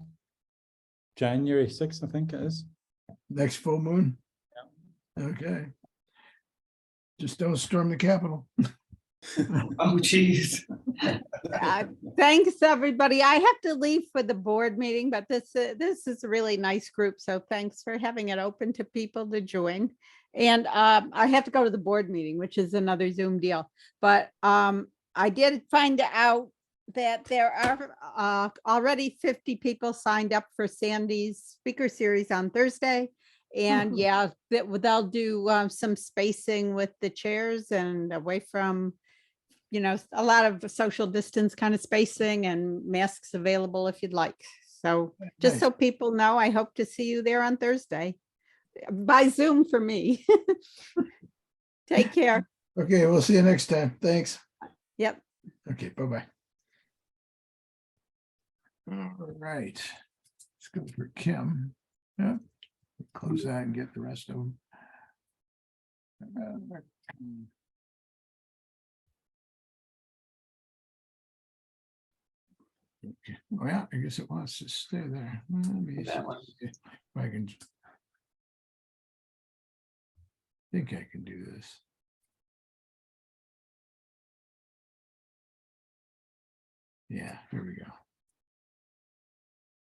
January 6th, I think it is. Next full moon? Okay. Just don't storm the Capitol. Oh, geez. Thanks, everybody. I have to leave for the board meeting, but this is a really nice group. So thanks for having it open to people to join. And I have to go to the board meeting, which is another Zoom deal. But I did find out that there are already 50 people signed up for Sandy's speaker series on Thursday. And yeah, they'll do some spacing with the chairs and away from, a lot of social distance kind of spacing and masks available if you'd like. So just Nice. so people know, I hope to see you there on Thursday by Zoom for me. Take care. Okay, we'll see you next time. Thanks. Yep. Okay, bye-bye. All right. Let's go for Kim. Yeah. Close that and get the rest of them. Okay. Well, I guess it wants to stay there. Let me That one. see if I can. Think I can do this. Yeah, here we go.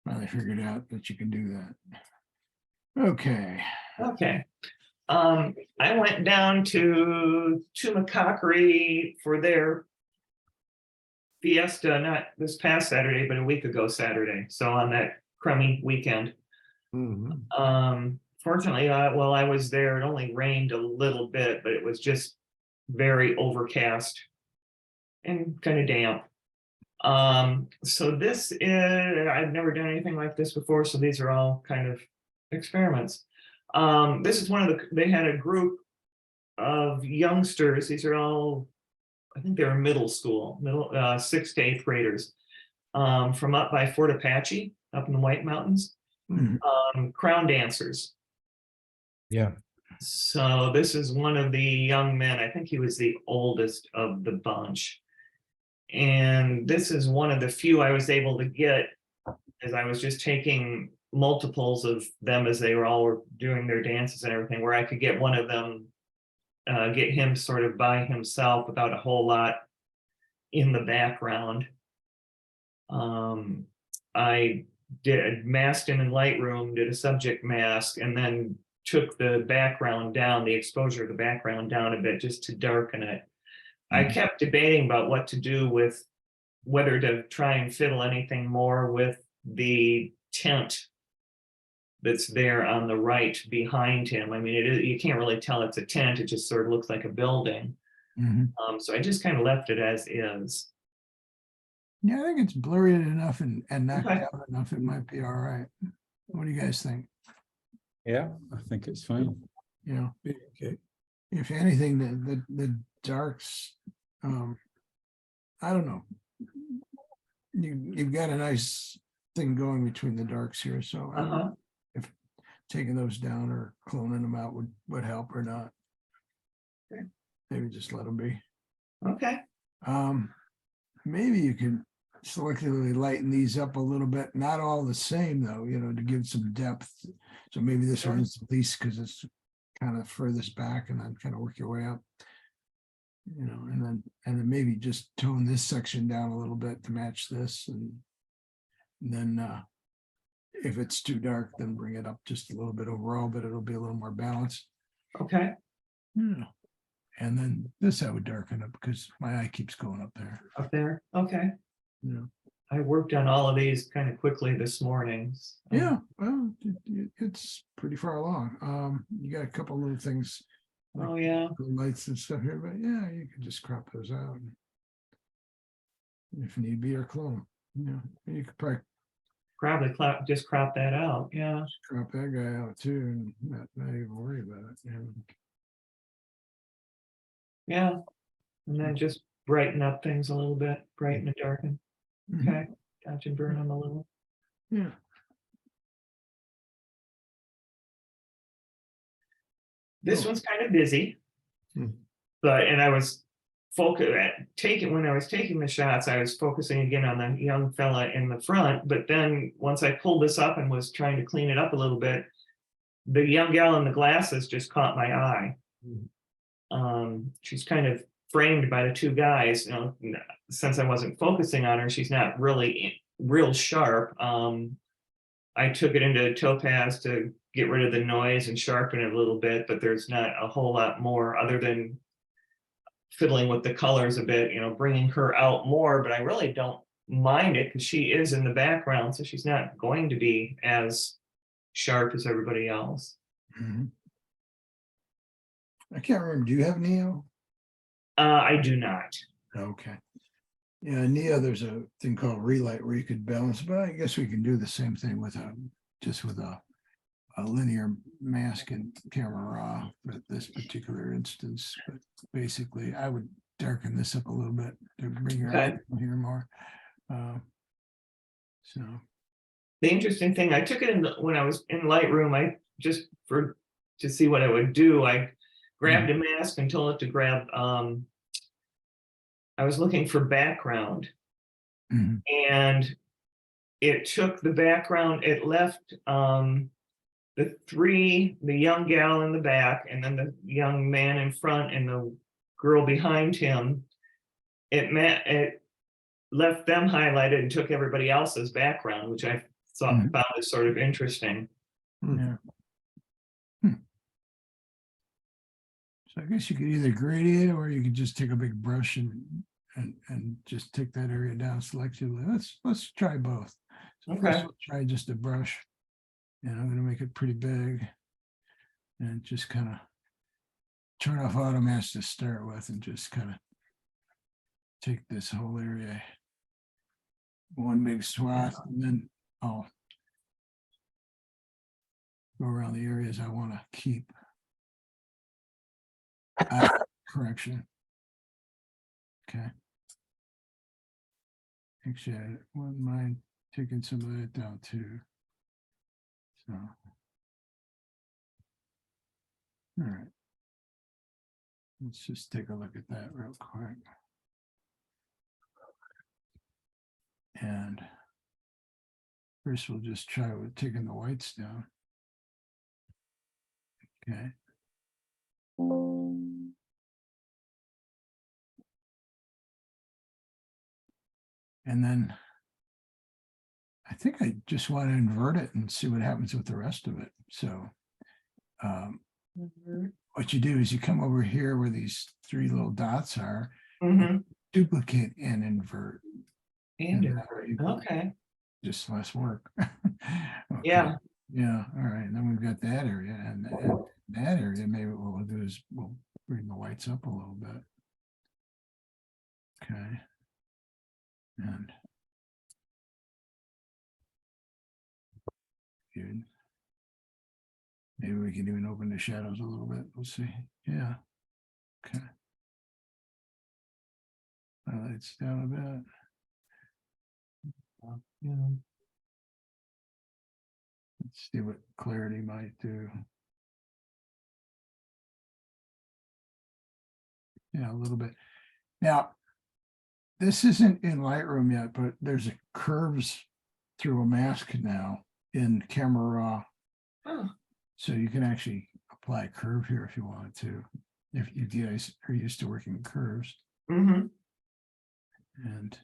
Finally figured out that you can do that. Okay. Okay. I went down to Tumacacori for their fiesta, not this past Saturday, but a week ago Saturday. So on that crummy weekend. Mhm. Fortunately, while I was there, it only rained a little bit, but it was just very overcast and kind of damp. So this is, I've never done anything like this before, so these are all kind of experiments. This is one of the, they had a group of youngsters. These are all, I think they were middle school, 6th to 8th graders, from up by Fort Apache, up in the White Mountains, Mhm. crown dancers. Yeah. So this is one of the young men. I think he was the oldest of the bunch. And this is one of the few I was able to get, as I was just taking multiples of them as they were all doing their dances and everything, where I could get one of them, get him sort of by himself without a whole lot in the background. I masked him in Lightroom, did a subject mask, and then took the background down, the exposure of the background down a bit just to darken it. I kept debating about what to do with, whether to try and fiddle anything more with the tent that's there on the right behind him. I mean, you can't really tell it's a tent, it just sort of looks like a building. Mhm. So I just kind of left it as is. Yeah, I think it's blurry enough and knocked Okay. out enough, it might be all right. What do you guys think? Yeah, I think it's fine. You know, Okay. if anything, the darks, I don't know. You've got a nice thing going between the darks here, so I don't know if taking those down or cloning them out would help or not. Okay. Maybe just let them be. Okay. Maybe you can selectively lighten these up a little bit, not all the same though, you know, to give some depth. So maybe this Sure. one's the least because it's kind of furthest back, and then kind of work your way up. You know, and then maybe just tone this section down a little bit to match this, and then if it's too dark, then bring it up just a little bit overall, but it'll be a little more balanced. Okay. Yeah. And then this I would darken up because my eye keeps going up there. Up there. Okay. You know. I worked on all of these kind of quickly this morning. so- Yeah, well, it's pretty far along. You got a couple little things, Oh, yeah. the lights and stuff here, but yeah, you can just crop those out. If need be, or clone, you know, you could probably Probably just crop that out. Yeah. crop that guy out too, and not even worry about it. Yeah. And then just brighten up things a little bit, brighten and darken. Mhm. Okay. Dodge and burn them a little. Yeah. This Oh. one's kind of busy. Hmm. But, and I was when I was taking the shots, I was focusing again on the young fella in the front. But then once I pulled this up and was trying to clean it up a little bit, the young gal in the glasses just caught my eye. She's kind of framed by the two guys, you know, since I wasn't focusing on her, she's not really real sharp. I took it into Topaz to get rid of the noise and sharpen it a little bit, but there's not a whole lot more other than fiddling with the colors a bit, you know, bringing her out more, but I really don't mind it because she is in the background, so she's not going to be as sharp as everybody else. Mhm. I can't remember. Do you have Neo? I do not. Okay. Yeah, Neo, there's a thing called relight where you could balance, but I guess we can do the same thing with just with a linear mask and camera raw for this particular instance. But basically, I would darken this up a little bit to bring your eye Okay. here more. So The interesting thing, I took it in when I was in Lightroom, I just to see what I would do, I grabbed a mask and told it to grab, I was looking for background. mhm. And it took the background, it left the young gal in the back, and then the young man in front and the girl behind him. It left them highlighted and took everybody else's background, which I found as sort of interesting. Yeah. So I guess you could either gradiate or you could just take a big brush and just take that area down selectively. Let's try both. So first Okay. we'll try just a brush, and I'm going to make it pretty big, and just kind of turn off auto mask to start with, and just kind of take this whole area, one big swath, and then go around the areas I want to keep. Correction. Okay. Actually, I wouldn't mind taking some of that down too. So. All right. Let's just take a look at that real quick. And first we'll just try with taking the whites down. Okay. And then I think I just want to invert it and see what happens with the rest of it. So what you do is you come over here where these three little dots are, Mhm. duplicate and invert. And And that way you can- okay, Just less work. Okay. yeah, Yeah, all right, and then we've got that area, and that area, maybe what we'll do is we'll bring the whites up a little bit. Okay. And good. Maybe we can even open the shadows a little bit. We'll see. Yeah. Okay. Highlights down a bit. yeah. Let's see what clarity might do. Yeah, a little bit. Now, this isn't in Lightroom yet, but there's a curves through a mask now in Camera Raw. Oh, So you can actually apply a curve here if you wanted to, if you guys are used to working with curves. mhm. And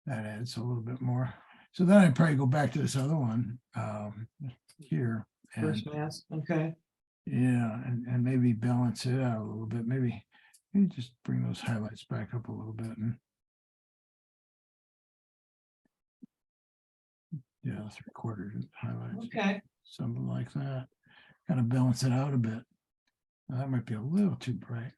that adds a little bit more. So then I'd probably go back to this other one here. And First mask, okay. yeah, and maybe balance it out a little bit. Maybe just bring those highlights back up a little bit. And yeah, 3/4 highlights. Okay, Something like that. Kind of balance it out a bit. Now, that might be a little too bright.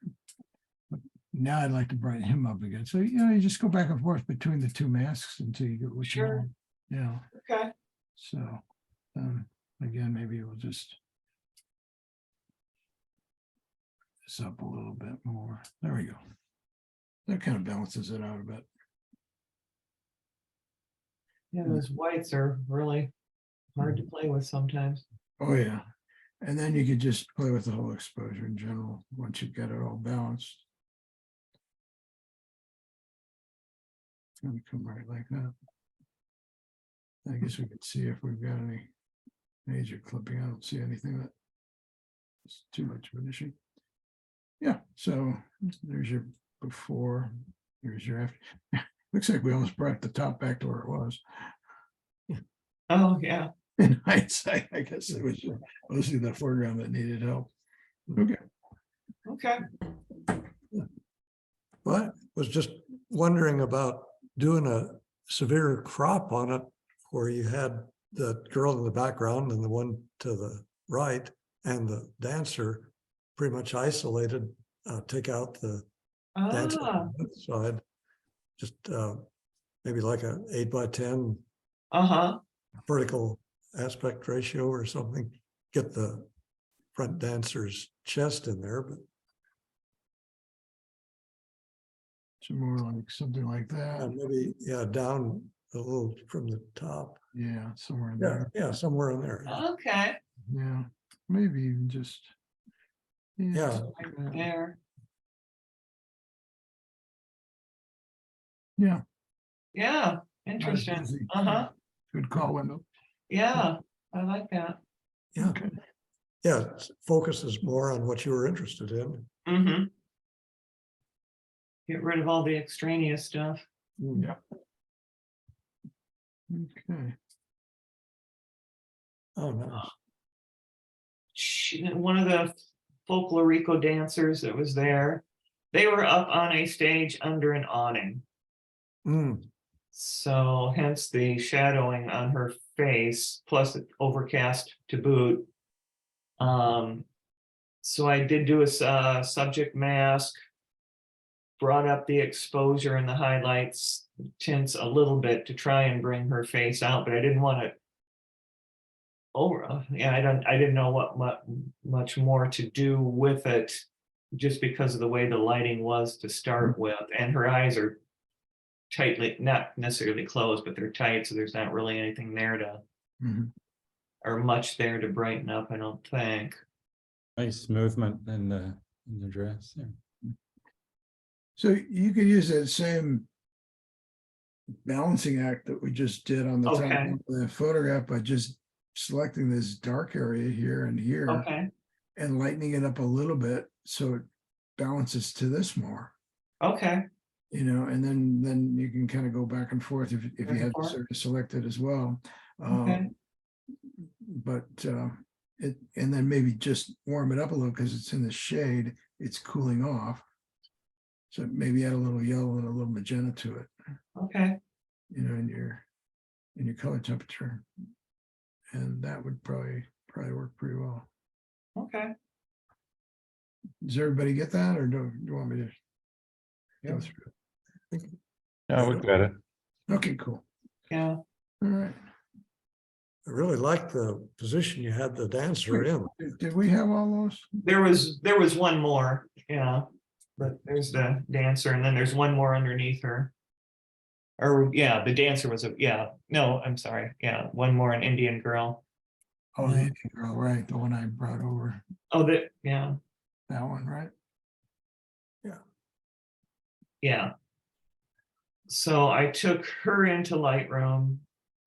But now I'd like to brighten him up again. So, you just go back and forth between the two masks until you get what you Sure. want. Yeah. okay. So, again, maybe we'll just this up a little bit more. There we go. That kind of balances it out a bit. Yeah, those whites are really hard to play with sometimes. Oh, yeah. And then you could just play with the whole exposure in general, once you've got it all balanced. It's gonna come right like that. I guess we could see if we've got any major clipping. I don't see anything that is too much of an issue. Yeah, so there's your before, here's your after. Looks like we almost brought the top back to where it was. Oh, yeah, In hindsight, I guess it was mostly the foreground that needed help. Okay. okay. But was just wondering about doing a severe crop on it where you had the girl in the background and the one to the right and the dancer pretty much isolated, take out the dancer Ah, on the side. Just maybe like a 8:10 uh-huh, vertical aspect ratio or something, get the front dancer's chest in there, but So more like something like that. maybe, yeah, down a little from the top. Yeah, somewhere in Yeah, there. yeah, somewhere in there. okay, Yeah, maybe even just. Yeah. something like that. there, Yeah. yeah, not as interesting, busy. uh-huh, Good call window. yeah, I like that. Yeah, Okay. yeah, it focuses more on what you were interested in. Mm-hmm. Get rid of all the extraneous stuff. Yeah. Okay. Oh, nice. One of the folklorico dancers that was there, they were up on a stage under an awning. Mm, So hence the shadowing on her face, plus it overcast to boot. So I did do a subject mask, brought up the exposure and the highlights, tints a little bit to try and bring her face out, but I didn't want to yeah, I didn't know what much more to do with it, just because of the way the lighting was to start with, and her eyes are tightly, not necessarily closed, but they're tight, so there's not really anything there to, Mhm. or much there to brighten up, I don't think. Nice movement in the dress. Yeah. So you could use that same balancing act that we just did on the top Okay. of the photograph by just selecting this dark area here and here Okay, and lightening it up a little bit so it balances to this more, okay, you know, and then you can kind of go back and forth if Back you and had forth. sort of selected as well. okay, But it, and then maybe just warm it up a little because it's in the shade, it's cooling off. So maybe add a little yellow and a little magenta to it, okay. you know, in your color temperature. And that would probably work pretty well. Okay. Does everybody get that, or do you want me to go Yeah. through Yeah, we got it. it? Okay, cool. Yeah. All right. I really like the position you had the dancer in. Did we have all those? There was one more, yeah. But there's the dancer, and then there's one more underneath her. Or yeah, the dancer was no, I'm sorry. Yeah, one more, an Indian girl. Oh, the Indian girl, right? The one I brought over. Oh, yeah, That one, right? yeah. So I took her into Lightroom.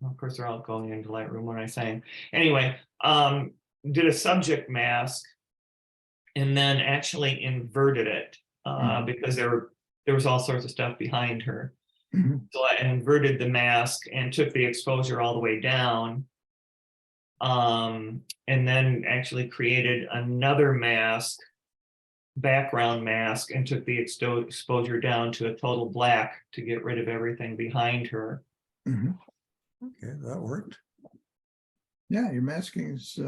Of course, they're all going into Lightroom when I say. Anyway, did a subject mask and then actually inverted it because there was all sorts of stuff behind her. Mhm. So I inverted the mask and took the exposure all the way down. And then actually created another mask, background mask, and took the exposure down to a total black to get rid of everything behind her. Mhm. Okay, that worked. Yeah, your masking is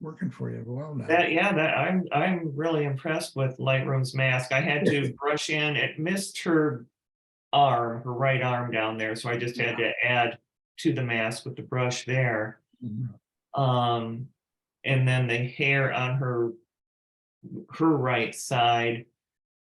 working for you well now. I'm really impressed with Lightroom's mask. I had to brush in, it missed her right arm down there, so I just had to add to the mask with the brush there. Mhm. And then the hair on her right side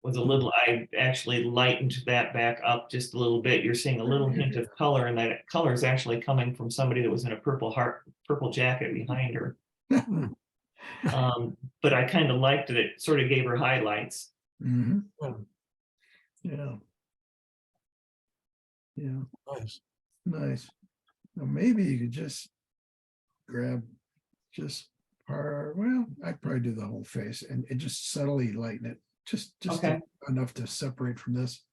was a little, I actually lightened that back up just a little bit. You're seeing a little hint of color, and that color is actually coming from somebody that was in a purple jacket behind her. But I kind of liked it. It sort of gave her highlights. Mhm. Yeah. Yeah, Nice. nice. Now maybe you could just grab just well, I'd probably do the whole face and just subtly lighten it. Just Okay. enough to separate from this.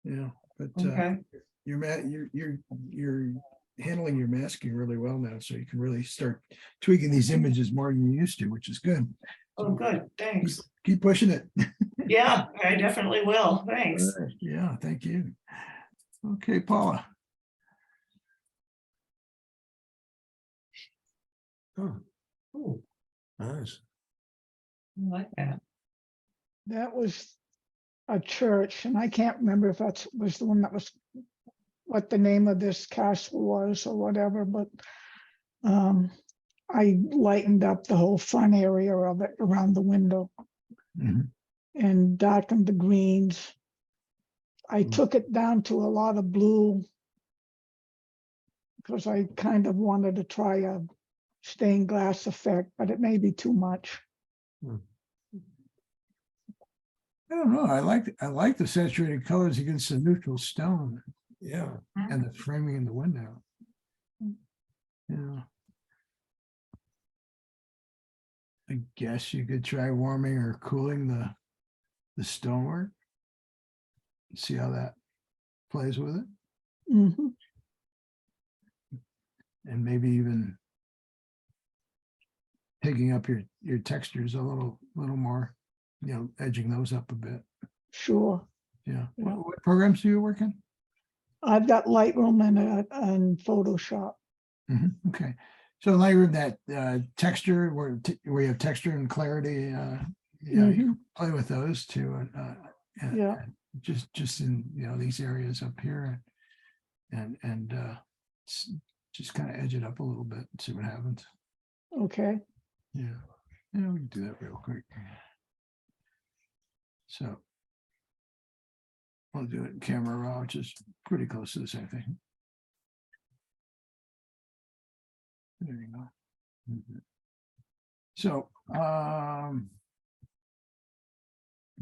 Yeah, but Okay. you're handling your masking really well now, so you can really start tweaking these images more than you used to, which is good. Oh, good. Thanks. Keep pushing it. Yeah, I definitely will. Thanks. All right, yeah, thank you. Okay, Paula. Oh, Ooh, nice. I like that. That was a church, and I can't remember if that was the one that was what the name of this castle was or whatever, but I lightened up the whole front area of it around the window Mhm. and darkened the greens. I took it down to a lot of blue because I kind of wanted to try a stained glass effect, but it may be too much. I don't know. I like the saturated colors against the neutral stone. Yeah. And the framing in the window. Yeah. I guess you could try warming or cooling the stonework. See how that plays with it, Mhm. and maybe even picking up your textures a little more, you know, edging those up a bit. Sure. Yeah. Yeah. What programs do you work in? I've got Lightroom and Photoshop. Okay. So Lightroom, that texture where you have texture and clarity, yeah, you can play with those too. And Yeah. just in, you know, these areas up here and just kind of edge it up a little bit and see what happens. Okay, Yeah, yeah, we can do that real quick. So I'll do it in camera raw, which is pretty close to the same thing. There you go. So,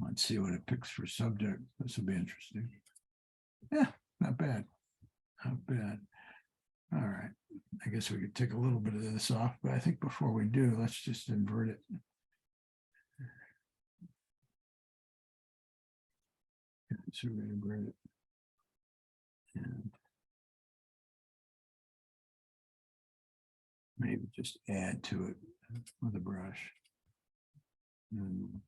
let's see what it picks for subject. This will be interesting. Yeah, not bad. Not bad. All right. I guess we could take a little bit of this off, but I think before we do, let's just invert it. So we're gonna invert it. And maybe just add to it with a brush. And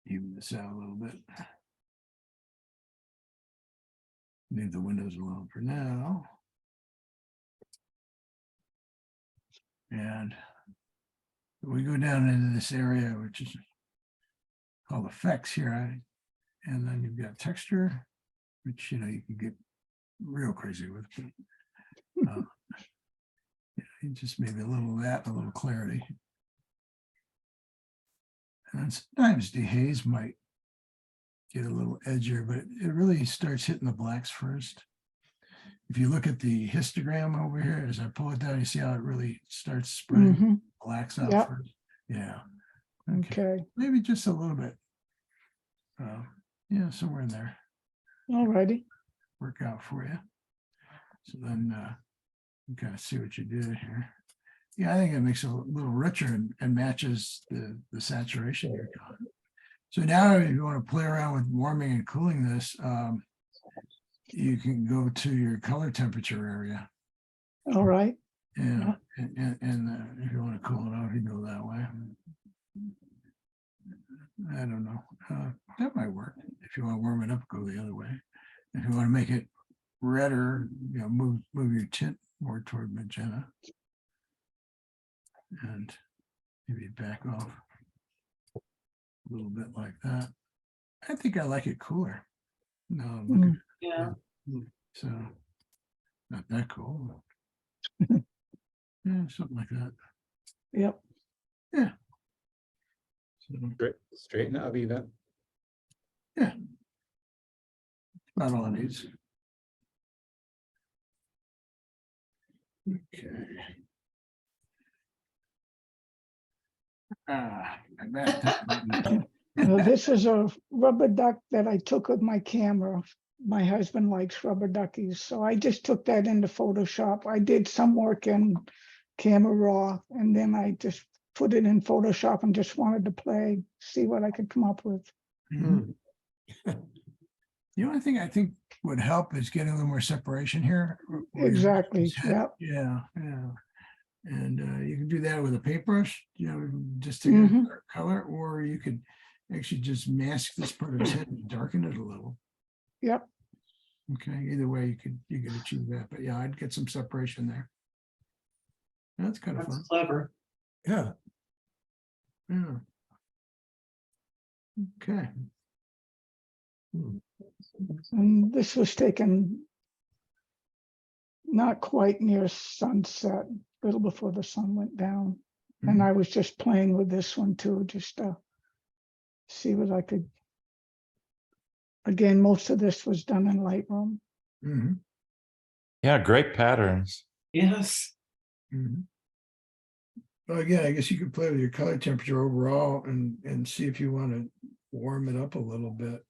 even this out a little bit. Leave the windows alone for now. And we go down into this area, which is called effects here. And then you've got texture, which, you know, you can get real crazy with. But, yeah, just maybe a little of that, a little clarity. And sometimes dehaze might get a little edgier, but it really starts hitting the blacks first. If you look at the histogram over here, as I pull it down, you see how it really starts spreading mhm, blacks out Yep. first. Yeah. okay, Maybe just a little bit. Yeah, somewhere in there. all righty. Work out for you. So then you kind of see what you did here. Yeah, I think it makes it a little richer and matches the saturation you're going. So now if you want to play around with warming and cooling this, you can go to your color temperature area. All right, Yeah, and if you want to cool it off, you go that way. I don't know. That might work. If you want to warm it up, go the other way. If you want to make it redder, you know, move your tint more toward magenta. And maybe back off a little bit like that. I think I like it cooler. No, I'm looking Mm. Yeah. so not that cool. Yeah, something like that. yep, So Straighten it up even. about all it needs. Okay. I'm back. Now, this is a rubber duck that I took with my camera. My husband likes rubber duckies, so I just took that into Photoshop. I did some work in Camera Raw, and then I just put it in Photoshop and just wanted to play, see what I could come up with. Mhm. The only thing I think would help is getting a little more separation here. where your Exactly, brush is head. yeah. Yeah. And you can do that with a paintbrush, you know, just to get a Mhm. dark color, or you could actually just mask this part of his head and darken it a little. Yep, Okay, either way, you could achieve that, but yeah, I'd get some separation there. That's kind of That's fun. clever. Yeah. Yeah. Okay. and this was taken not quite near sunset, a little before the sun went down. And Mhm. I was just playing with this one too, just to see what I could. Again, most of this was done in Lightroom. Mhm. Yeah, great patterns. Yes. Mhm. Well, again, I guess you could play with your color temperature overall and see if you want to warm it up a little bit.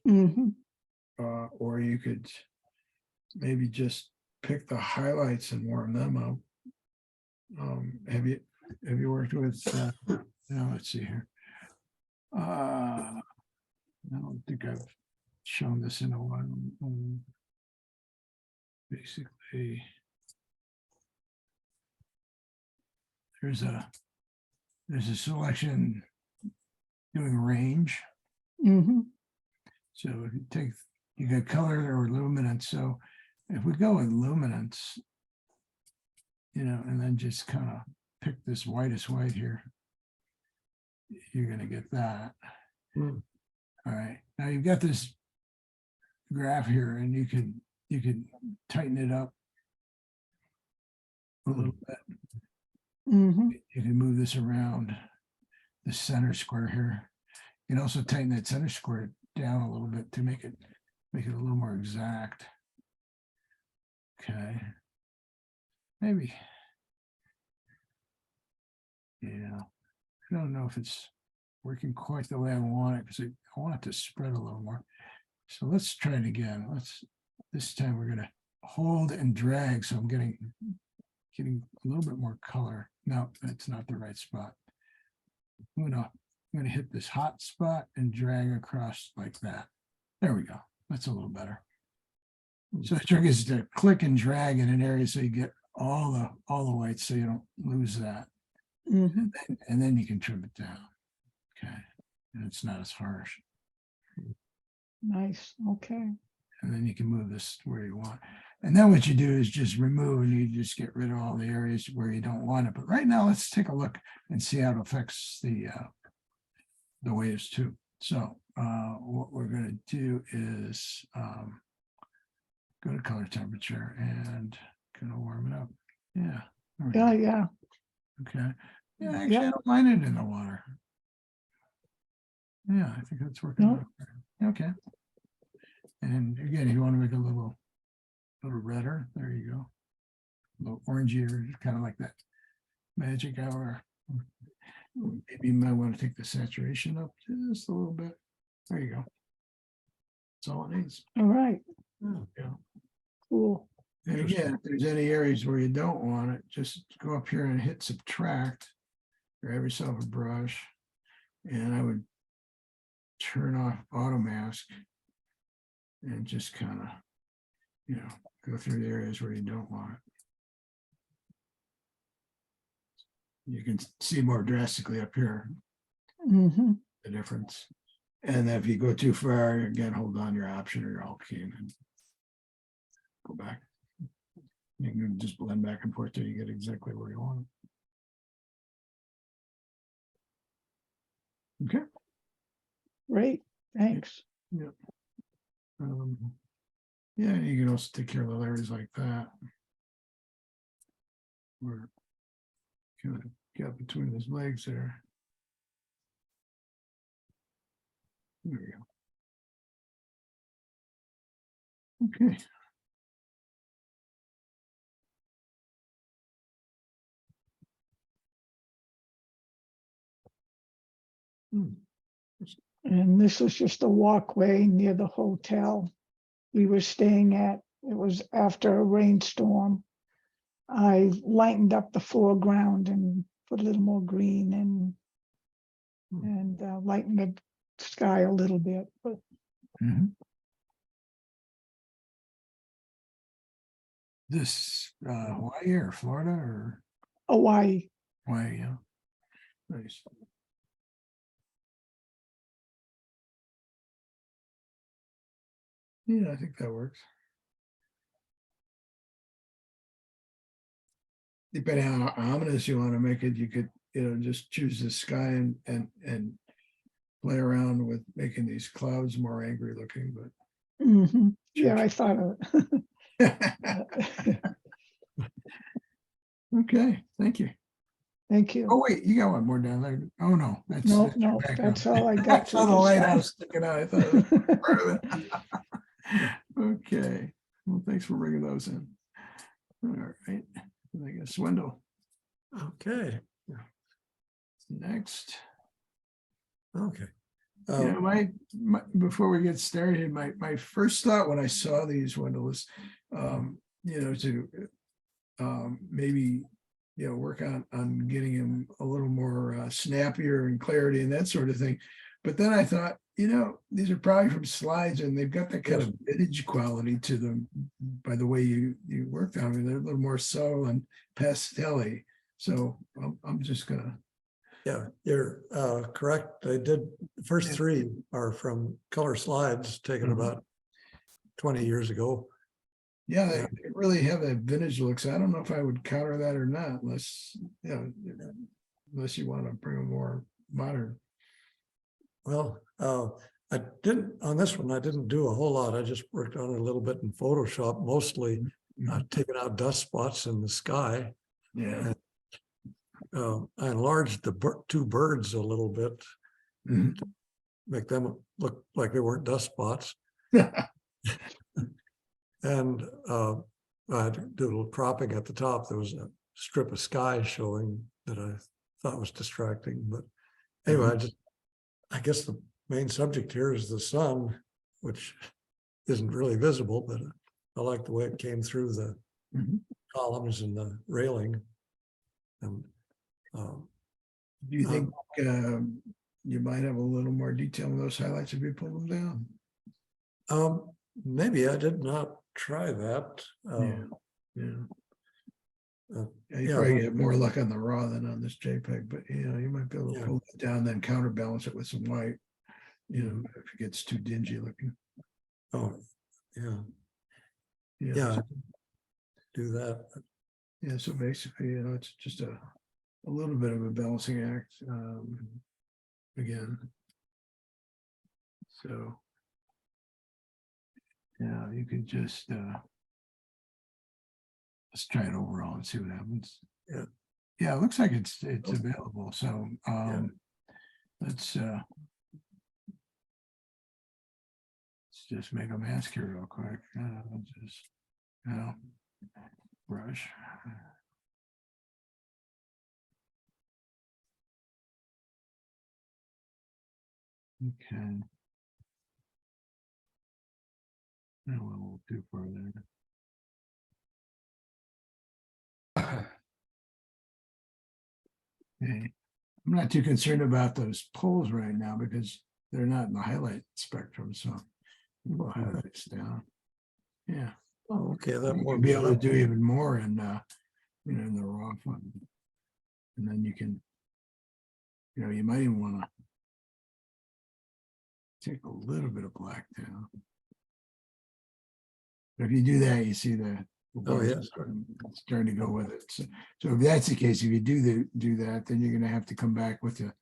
Mhm. Or you could maybe just pick the highlights and warm them up. Have you worked with, now let's see here. I don't think I've shown this in a while. Basically, there's a selection doing range. Mhm. So if you got color or luminance. So if we go with luminance, you know, and then just kind of pick this whitest white here, you're going to get that. All right. Now you've got this graph here, and you can you could tighten it up a little bit. Mhm. You can move this around the center square here. You can also tighten that center square down a little bit to make it a little more exact. Okay. Maybe. Yeah. I don't know if it's working quite the way I want it because I want it to spread a little more. So let's try it again. This time we're gonna hold and drag. So I'm getting a little bit more color. No, that's not the right spot. I'm gonna hit this hot spot and drag across like that. There we go. That's a little better. So the trick is to click and drag in an area so you get all the whites so you don't lose that. Mhm. And then you can trim it down. Okay. And it's not as harsh. Nice, okay. And then you can move this where you want. And then what you do is just remove and you just get rid of all the areas where you don't want it. But right now, let's take a look and see how it affects the waves too. So what we're going to do is go to color temperature and kind of warm it up. Yeah. there we go. Yeah, yeah. Okay. Yeah, actually, I don't mind it in the water. Yeah, I think that's working. No. out. Okay. And again, if you want to make a little redder, there you go. A little orangier, kind of like that magic hour. Maybe you might want to take the saturation up just a little bit. There you go. That's all it needs. All right, Yeah. cool. And again, if there's any areas where you don't want it, just go up here and hit subtract. Grab yourself a brush. And I would turn off auto mask and just kind of, go through the areas where you don't want it. You can see more drastically up here Mhm. the difference. And if you go too far, again, hold on your option or your alt key and go back. You can just blend back and forth till you get exactly where you want it. Okay. Great, thanks. Yeah, you can also take care of the areas like that. Where kind of get between his legs there. There we go. Okay. And this was just a walkway near the hotel we were staying at. It was after a rainstorm. I lightened up the foreground and put a little more green and lightened the sky a little bit, but Mhm. This Hawaii or Florida or Hawaii. Hawaii, yeah. Nice. Yeah, I think that works. Depending on how ominous you want to make it, you could, just choose the sky and play around with making these clouds more angry looking, but Mhm. Yeah, I thought of it. okay, thank you. Thank you. Oh, wait, you got one more down there. Oh, no, that's No, that's your no, background. that's all I I got. saw the lighthouse sticking out. I thought it was part of it. Okay, well, thanks for bringing those in. All right, I guess Wendell, Okay, next. okay. Before we get started, my first thought when I saw these, Wendell, was, to maybe, work on getting him a little more snappier and clarity and that sort of thing. But then I thought, these are probably from slides and they've got that kind of vintage quality to them by the way you worked on them. They're a little more subtle and pastel-y. So I'm just gonna. Yeah, you're correct. They did, the first three are from color slides taken about 20 years ago. Yeah, they really have that vintage look. So I don't know if I would counter that or not, unless you want to bring a more modern. Well, I didn't, on this one, I didn't do a whole lot. I just worked on it a little bit in Photoshop, mostly taking out dust spots in the sky. Yeah. I enlarged the two birds a little bit, Mhm. make them look like they weren't dust spots. And I had to do a little cropping at the top. There was a strip of sky showing that I thought was distracting, but anyway, I guess the main subject here is the sun, which isn't really visible, but I like the way it came through the Mhm. columns and the railing. And Do you think you might have a little more detail in those highlights if you pull them down? maybe I did not try that. Yeah. Yeah. Uh, Yeah, you yeah, probably but- get more luck on the raw than on this JPEG, but you know, you might be able to Yeah. pull it down, then counterbalance it with some white. You know, if it gets too dingy looking. Oh, yeah, Yeah. yeah, I did do that. Yeah, so basically, you know, it's just a little bit of a balancing act, again. So. Yeah, you could just, let's try it overall and see what happens. Yeah. Yeah, it looks like it's available, so, let's just make a mask here real quick, just, you know, brush. Okay. No, a little too far there. Okay. I'm not too concerned about those poles right now because they're not in the highlight spectrum, so we'll highlights down. Yeah. Oh, okay, that You'll works. be able to do even more in you know, in the raw one. And then you can, you know, you might even want to take a little bit of black down. But if you do that, you see the Oh, yeah. starting to go with it. So if that's the case, if you do that, then you're gonna have to come back with a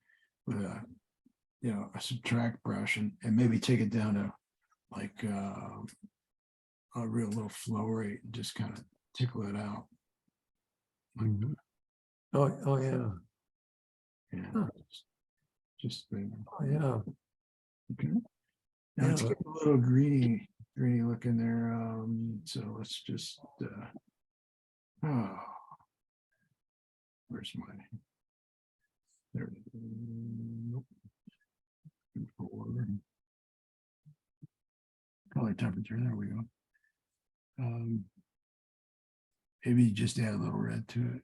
you know, a subtract brush and maybe take it down to like a real low flow rate and just kind of tickle it out. Mhm. Oh, yeah, Yeah. Huh. Just oh, yeah. okay. Now it's Yeah. getting a little greeny look in there. So let's just oh, where's my there? Nope. Color temperature, there we go. Maybe just add a little red to it.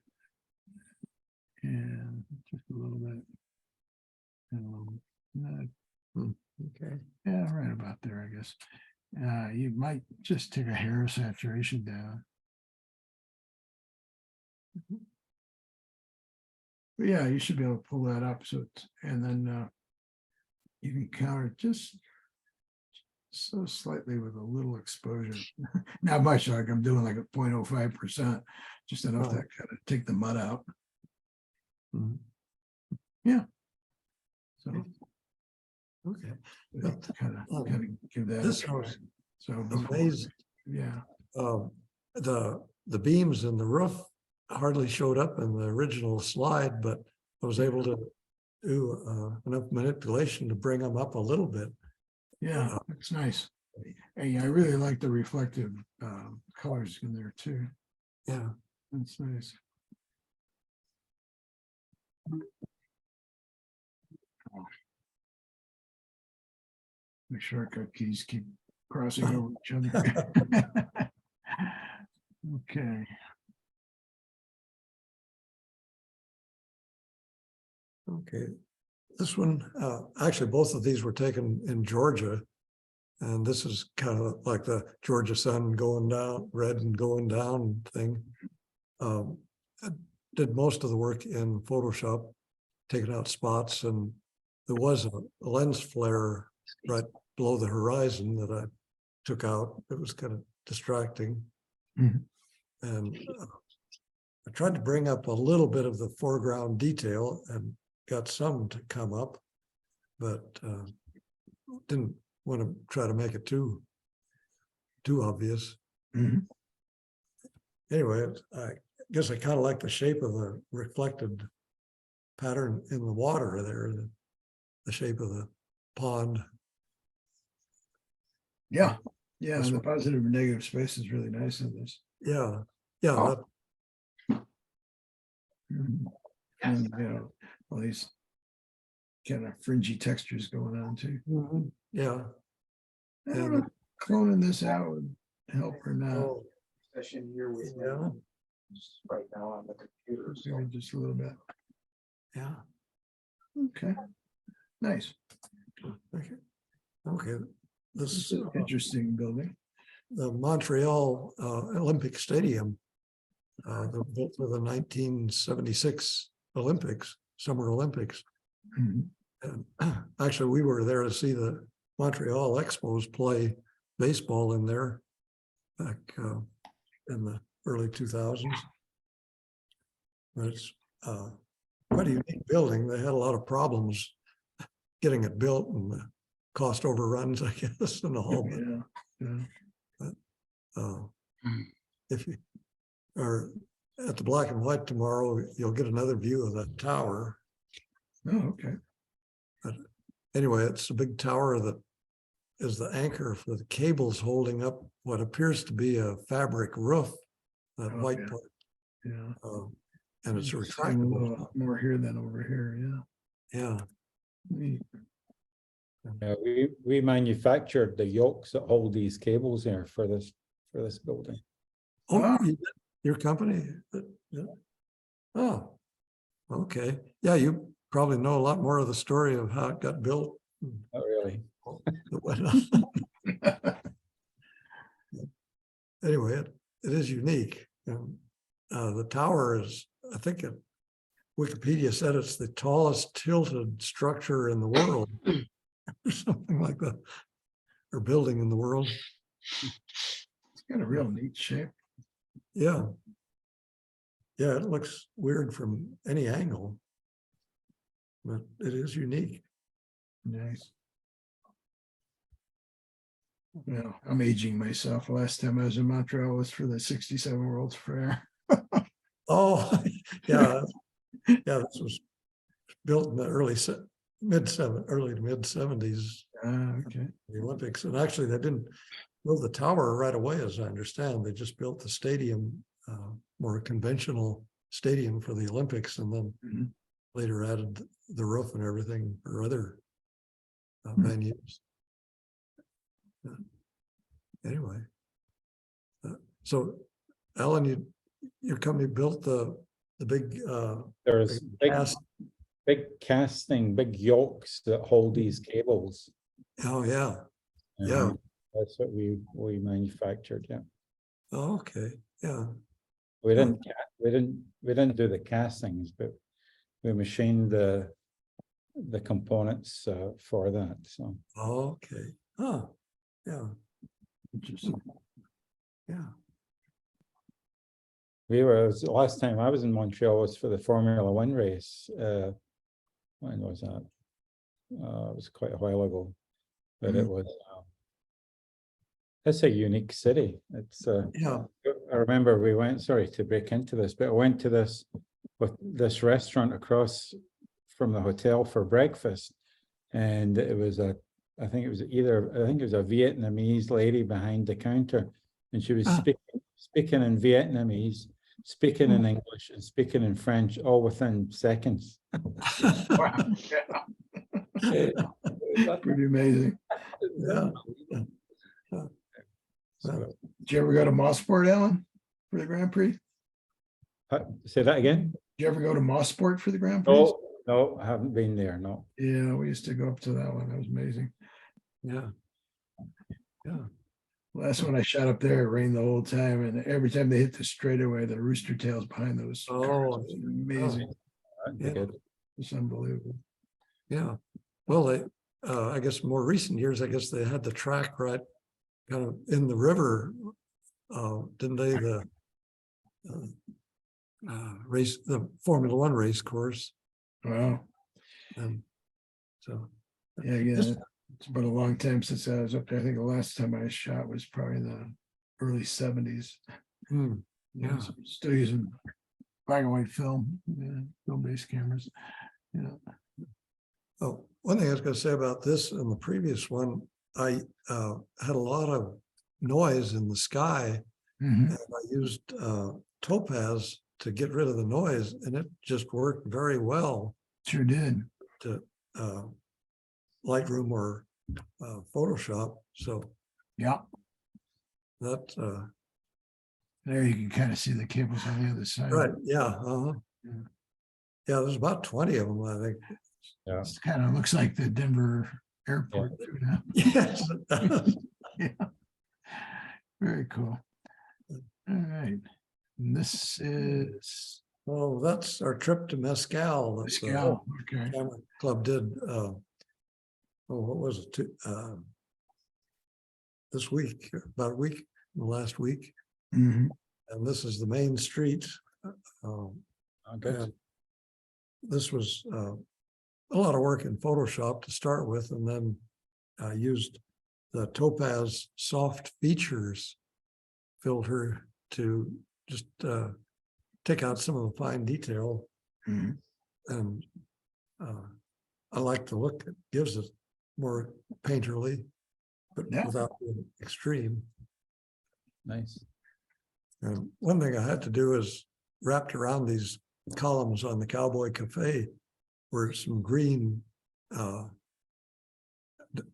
And just a little bit. Okay. Yeah, right about there, I guess. You might just take a hair of saturation down. But yeah, you should be able to pull that up. So it's, and then you can counter just so slightly with a little exposure. Not much, like I'm doing like a 0.05%, just enough to Right. kind of take the mud out. Mhm. Yeah. So Okay. kind of give that a This try. was So before, amazing. yeah. The beams in the roof hardly showed up in the original slide, but I was able to do enough manipulation to bring them up a little bit. Yeah, it's nice. Hey, I really like the reflective colors in there too. Yeah. That's nice. The shortcut keys keep crossing over each other. Okay. Okay. This one, actually, both of these were taken in Georgia. And this is kind of like the Georgia sun going down, red and going down thing. I did most of the work in Photoshop, taking out spots, and there was a lens flare right below the horizon that I took out. It was kind of distracting. Mhm. And I tried to bring up a little bit of the foreground detail and got some to come up, but didn't want to try to make it too obvious. Mhm. Anyway, I guess I kind of like the shape of the reflected pattern in the water there, the shape of the pond. Yeah, yeah, That's the what- positive and negative space is really nice in this. Yeah, yeah, Oh. Mhm. And, you know, all these kind of fringy textures going on too. yeah. I don't know, if cloning this out would help or not. Oh, Session here with yeah, right now on the computer. So Maybe just a little bit. yeah. Okay, nice. Okay. Okay. This This is an interesting building. the Montreal Olympic Stadium. They're built for the 1976 Olympics, Summer Olympics. Mhm. And actually, we were there to see the Montreal Expos play baseball in there back in the early 2000s. But it's quite a unique building. They had a lot of problems getting it built and the cost overruns, I guess, and all. Yeah, yeah. If you are at the Black and White tomorrow, you'll get another view of that tower. Oh, okay. Anyway, it's a big tower that is the anchor for the cables holding up what appears to be a fabric roof, that Oh, white yeah. part, Yeah. and it's Seeing a retractable. little more here than over here, yeah. Yeah, Neat. We manufactured the yokes that hold these cables here for this building. oh, Ah. your company? Yeah. Oh, okay. Yeah, you probably know a lot more of the story of how it got built. Not really. Anyway, it is unique. And the tower is, I think Wikipedia said it's the tallest tilted structure in the world, or something like that, or building in the world. It's got a real neat shape. Yeah. Yeah, it looks weird from any angle, but it is unique. Nice. Yeah, I'm aging myself. Last time I was in Montreal was for the 67 World's Fair. Oh, yeah. Yeah, this was built in the early to mid 70s, Okay. the Olympics. And actually, they didn't build the tower right away, as I understand. They just built the stadium, more conventional stadium for the Olympics, and then Mhm. later added the roof and everything for other venues. Anyway, so Alan, your company built the big There's cast. big yokes that hold these cables. Oh, yeah. and Yeah. That's what we manufactured, yeah. Oh, okay. Yeah. We didn't do the castings, but we machined the components for that, so. Oh, okay. Huh. Yeah. Interesting. Yeah. The last time I was in Montreal was for the Formula One race. When was that? It was quite a while ago, but it was. It's a unique city. It's. Yeah. I remember we went. Sorry to break into this, but I went to this restaurant across from the hotel for breakfast, and it was I think it was a Vietnamese lady behind the counter, and she was speaking in Vietnamese, speaking in English, and speaking in French, all within seconds. Wow. Pretty amazing. Yeah. So, Did you ever go to Mossport, Alan, for the Grand Prix? say that again? Did you ever go to Mossport for the Grand Prix? No, I haven't been there. No. Yeah, we used to go up to that one. That was amazing. Yeah. Yeah. Last one I shot up there, it rained the whole time, and every time they hit the straightaway, the rooster tails behind those cars Oh, was amazing. That'd be Yeah. good. It's unbelievable. Yeah. Well, they, I guess more recent years, I guess they had the track right kind of in the river. Didn't they? The race, the Formula One race course. Wow. And so Yeah, yeah. This- It's been a long time since I was up there. I think the last time I shot was probably in the early 70s. Hmm, yeah. So still using black and white film, film-based cameras. Yeah. Oh, one thing I was gonna say about this and the previous one, I had a lot of noise in the sky. Mhm. And I used Topaz to get rid of the noise, and it just worked very well Sure did. to Lightroom or Photoshop. So Yeah. that There you can kind of see the cables on the other side. right, yeah, Yeah. yeah. There's about 20 of them, I think. Yeah. It kind of looks like the Denver airport too now. Yes, it does. Yeah. Very cool. All right. And this is Well, that's our trip to Mescal. That the Mescal. Okay. Camera Club did. What was it? This week, about a week, last week. Mhm. And this is the main street. Oh, good. And this was a lot of work in Photoshop to start with, and then I used the Topaz soft features filter to just take out some of the fine detail. Mhm. And I like the look it gives it, more painterly, but Yeah. without being extreme. Nice. And one thing I had to do is wrapped around these columns on the Cowboy Cafe were some green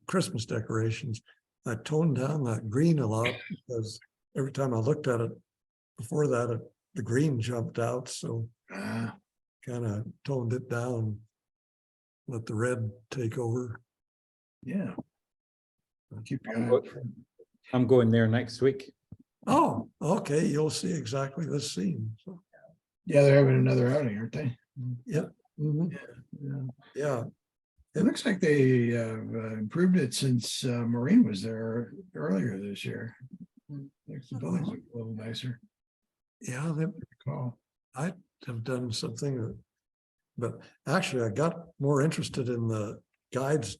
Christmas decorations. I toned down that green a lot because every time I looked at it before that, the green jumped out. So Ah, kind of toned it down, let the red take over. yeah. Keep your I'm eye go- out for- I'm going there next week. Oh, okay. You'll see exactly this scene. So, Yeah, they're having another outing, aren't they? yeah. Mhm. Yeah. Yeah. It looks like they improved it since Maureen was there earlier this year. Makes the buildings look a little nicer. Yeah. They, Recall. I have done something that, but actually I got more interested in the guides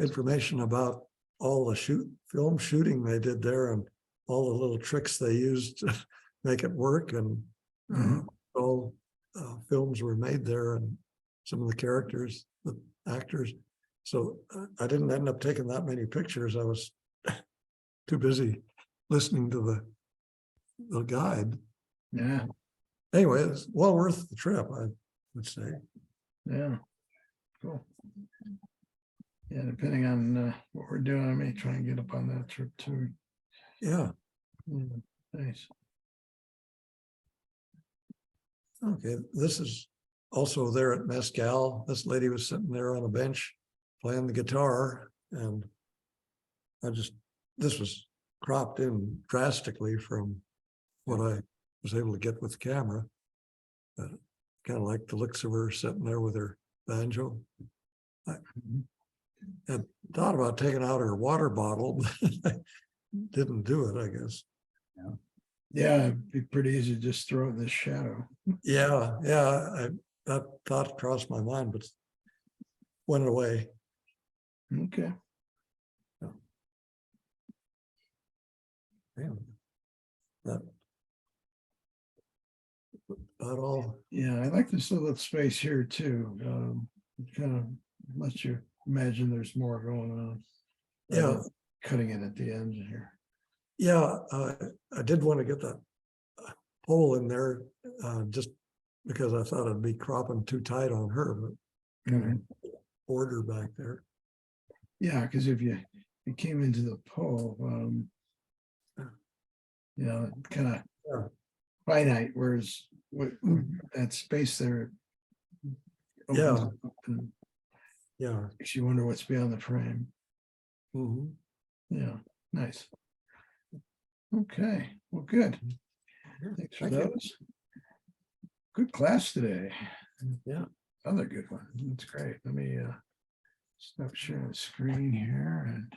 information about all the film shooting they did there and all the little tricks they used to make it work, and Mhm. all films were made there, and some of the characters, the actors. So I didn't end up taking that many pictures. I was too busy listening to the guide. Yeah, Anyway, it's well worth the trip, I would say. yeah. Cool. Yeah, depending on what we're doing, I may try and get up on that trip too. Yeah. Yeah, nice. Okay, this is also there at Mescal. This lady was sitting there on a bench playing the guitar, and this was cropped in drastically from what I was able to get with the camera. Kind of like the looks of her sitting there with her banjo. I had thought about taking out her water bottle, but didn't do it, I guess. Yeah, it'd be pretty easy to just throw it in the shadow. Yeah, that thought crossed my mind, but went away. Okay. Yeah. That about all. Yeah, I like this little space here too. It kind of lets you imagine there's more going on. Yeah. Cutting it at the end here. Yeah, I did want to get that hole in there just because I thought it'd be cropping too tight on her, but Mhm. border back there. Yeah, because if you came into the pole, kind of Yeah. finite, whereas with that space there. Yeah. opens up and Yeah. makes you wonder what's beyond the frame. Mhm. Yeah, nice. Okay, well, good. Thanks for Thank you. those. Good class today. Yeah. Another good one. That's great. Let me stop sharing the screen here and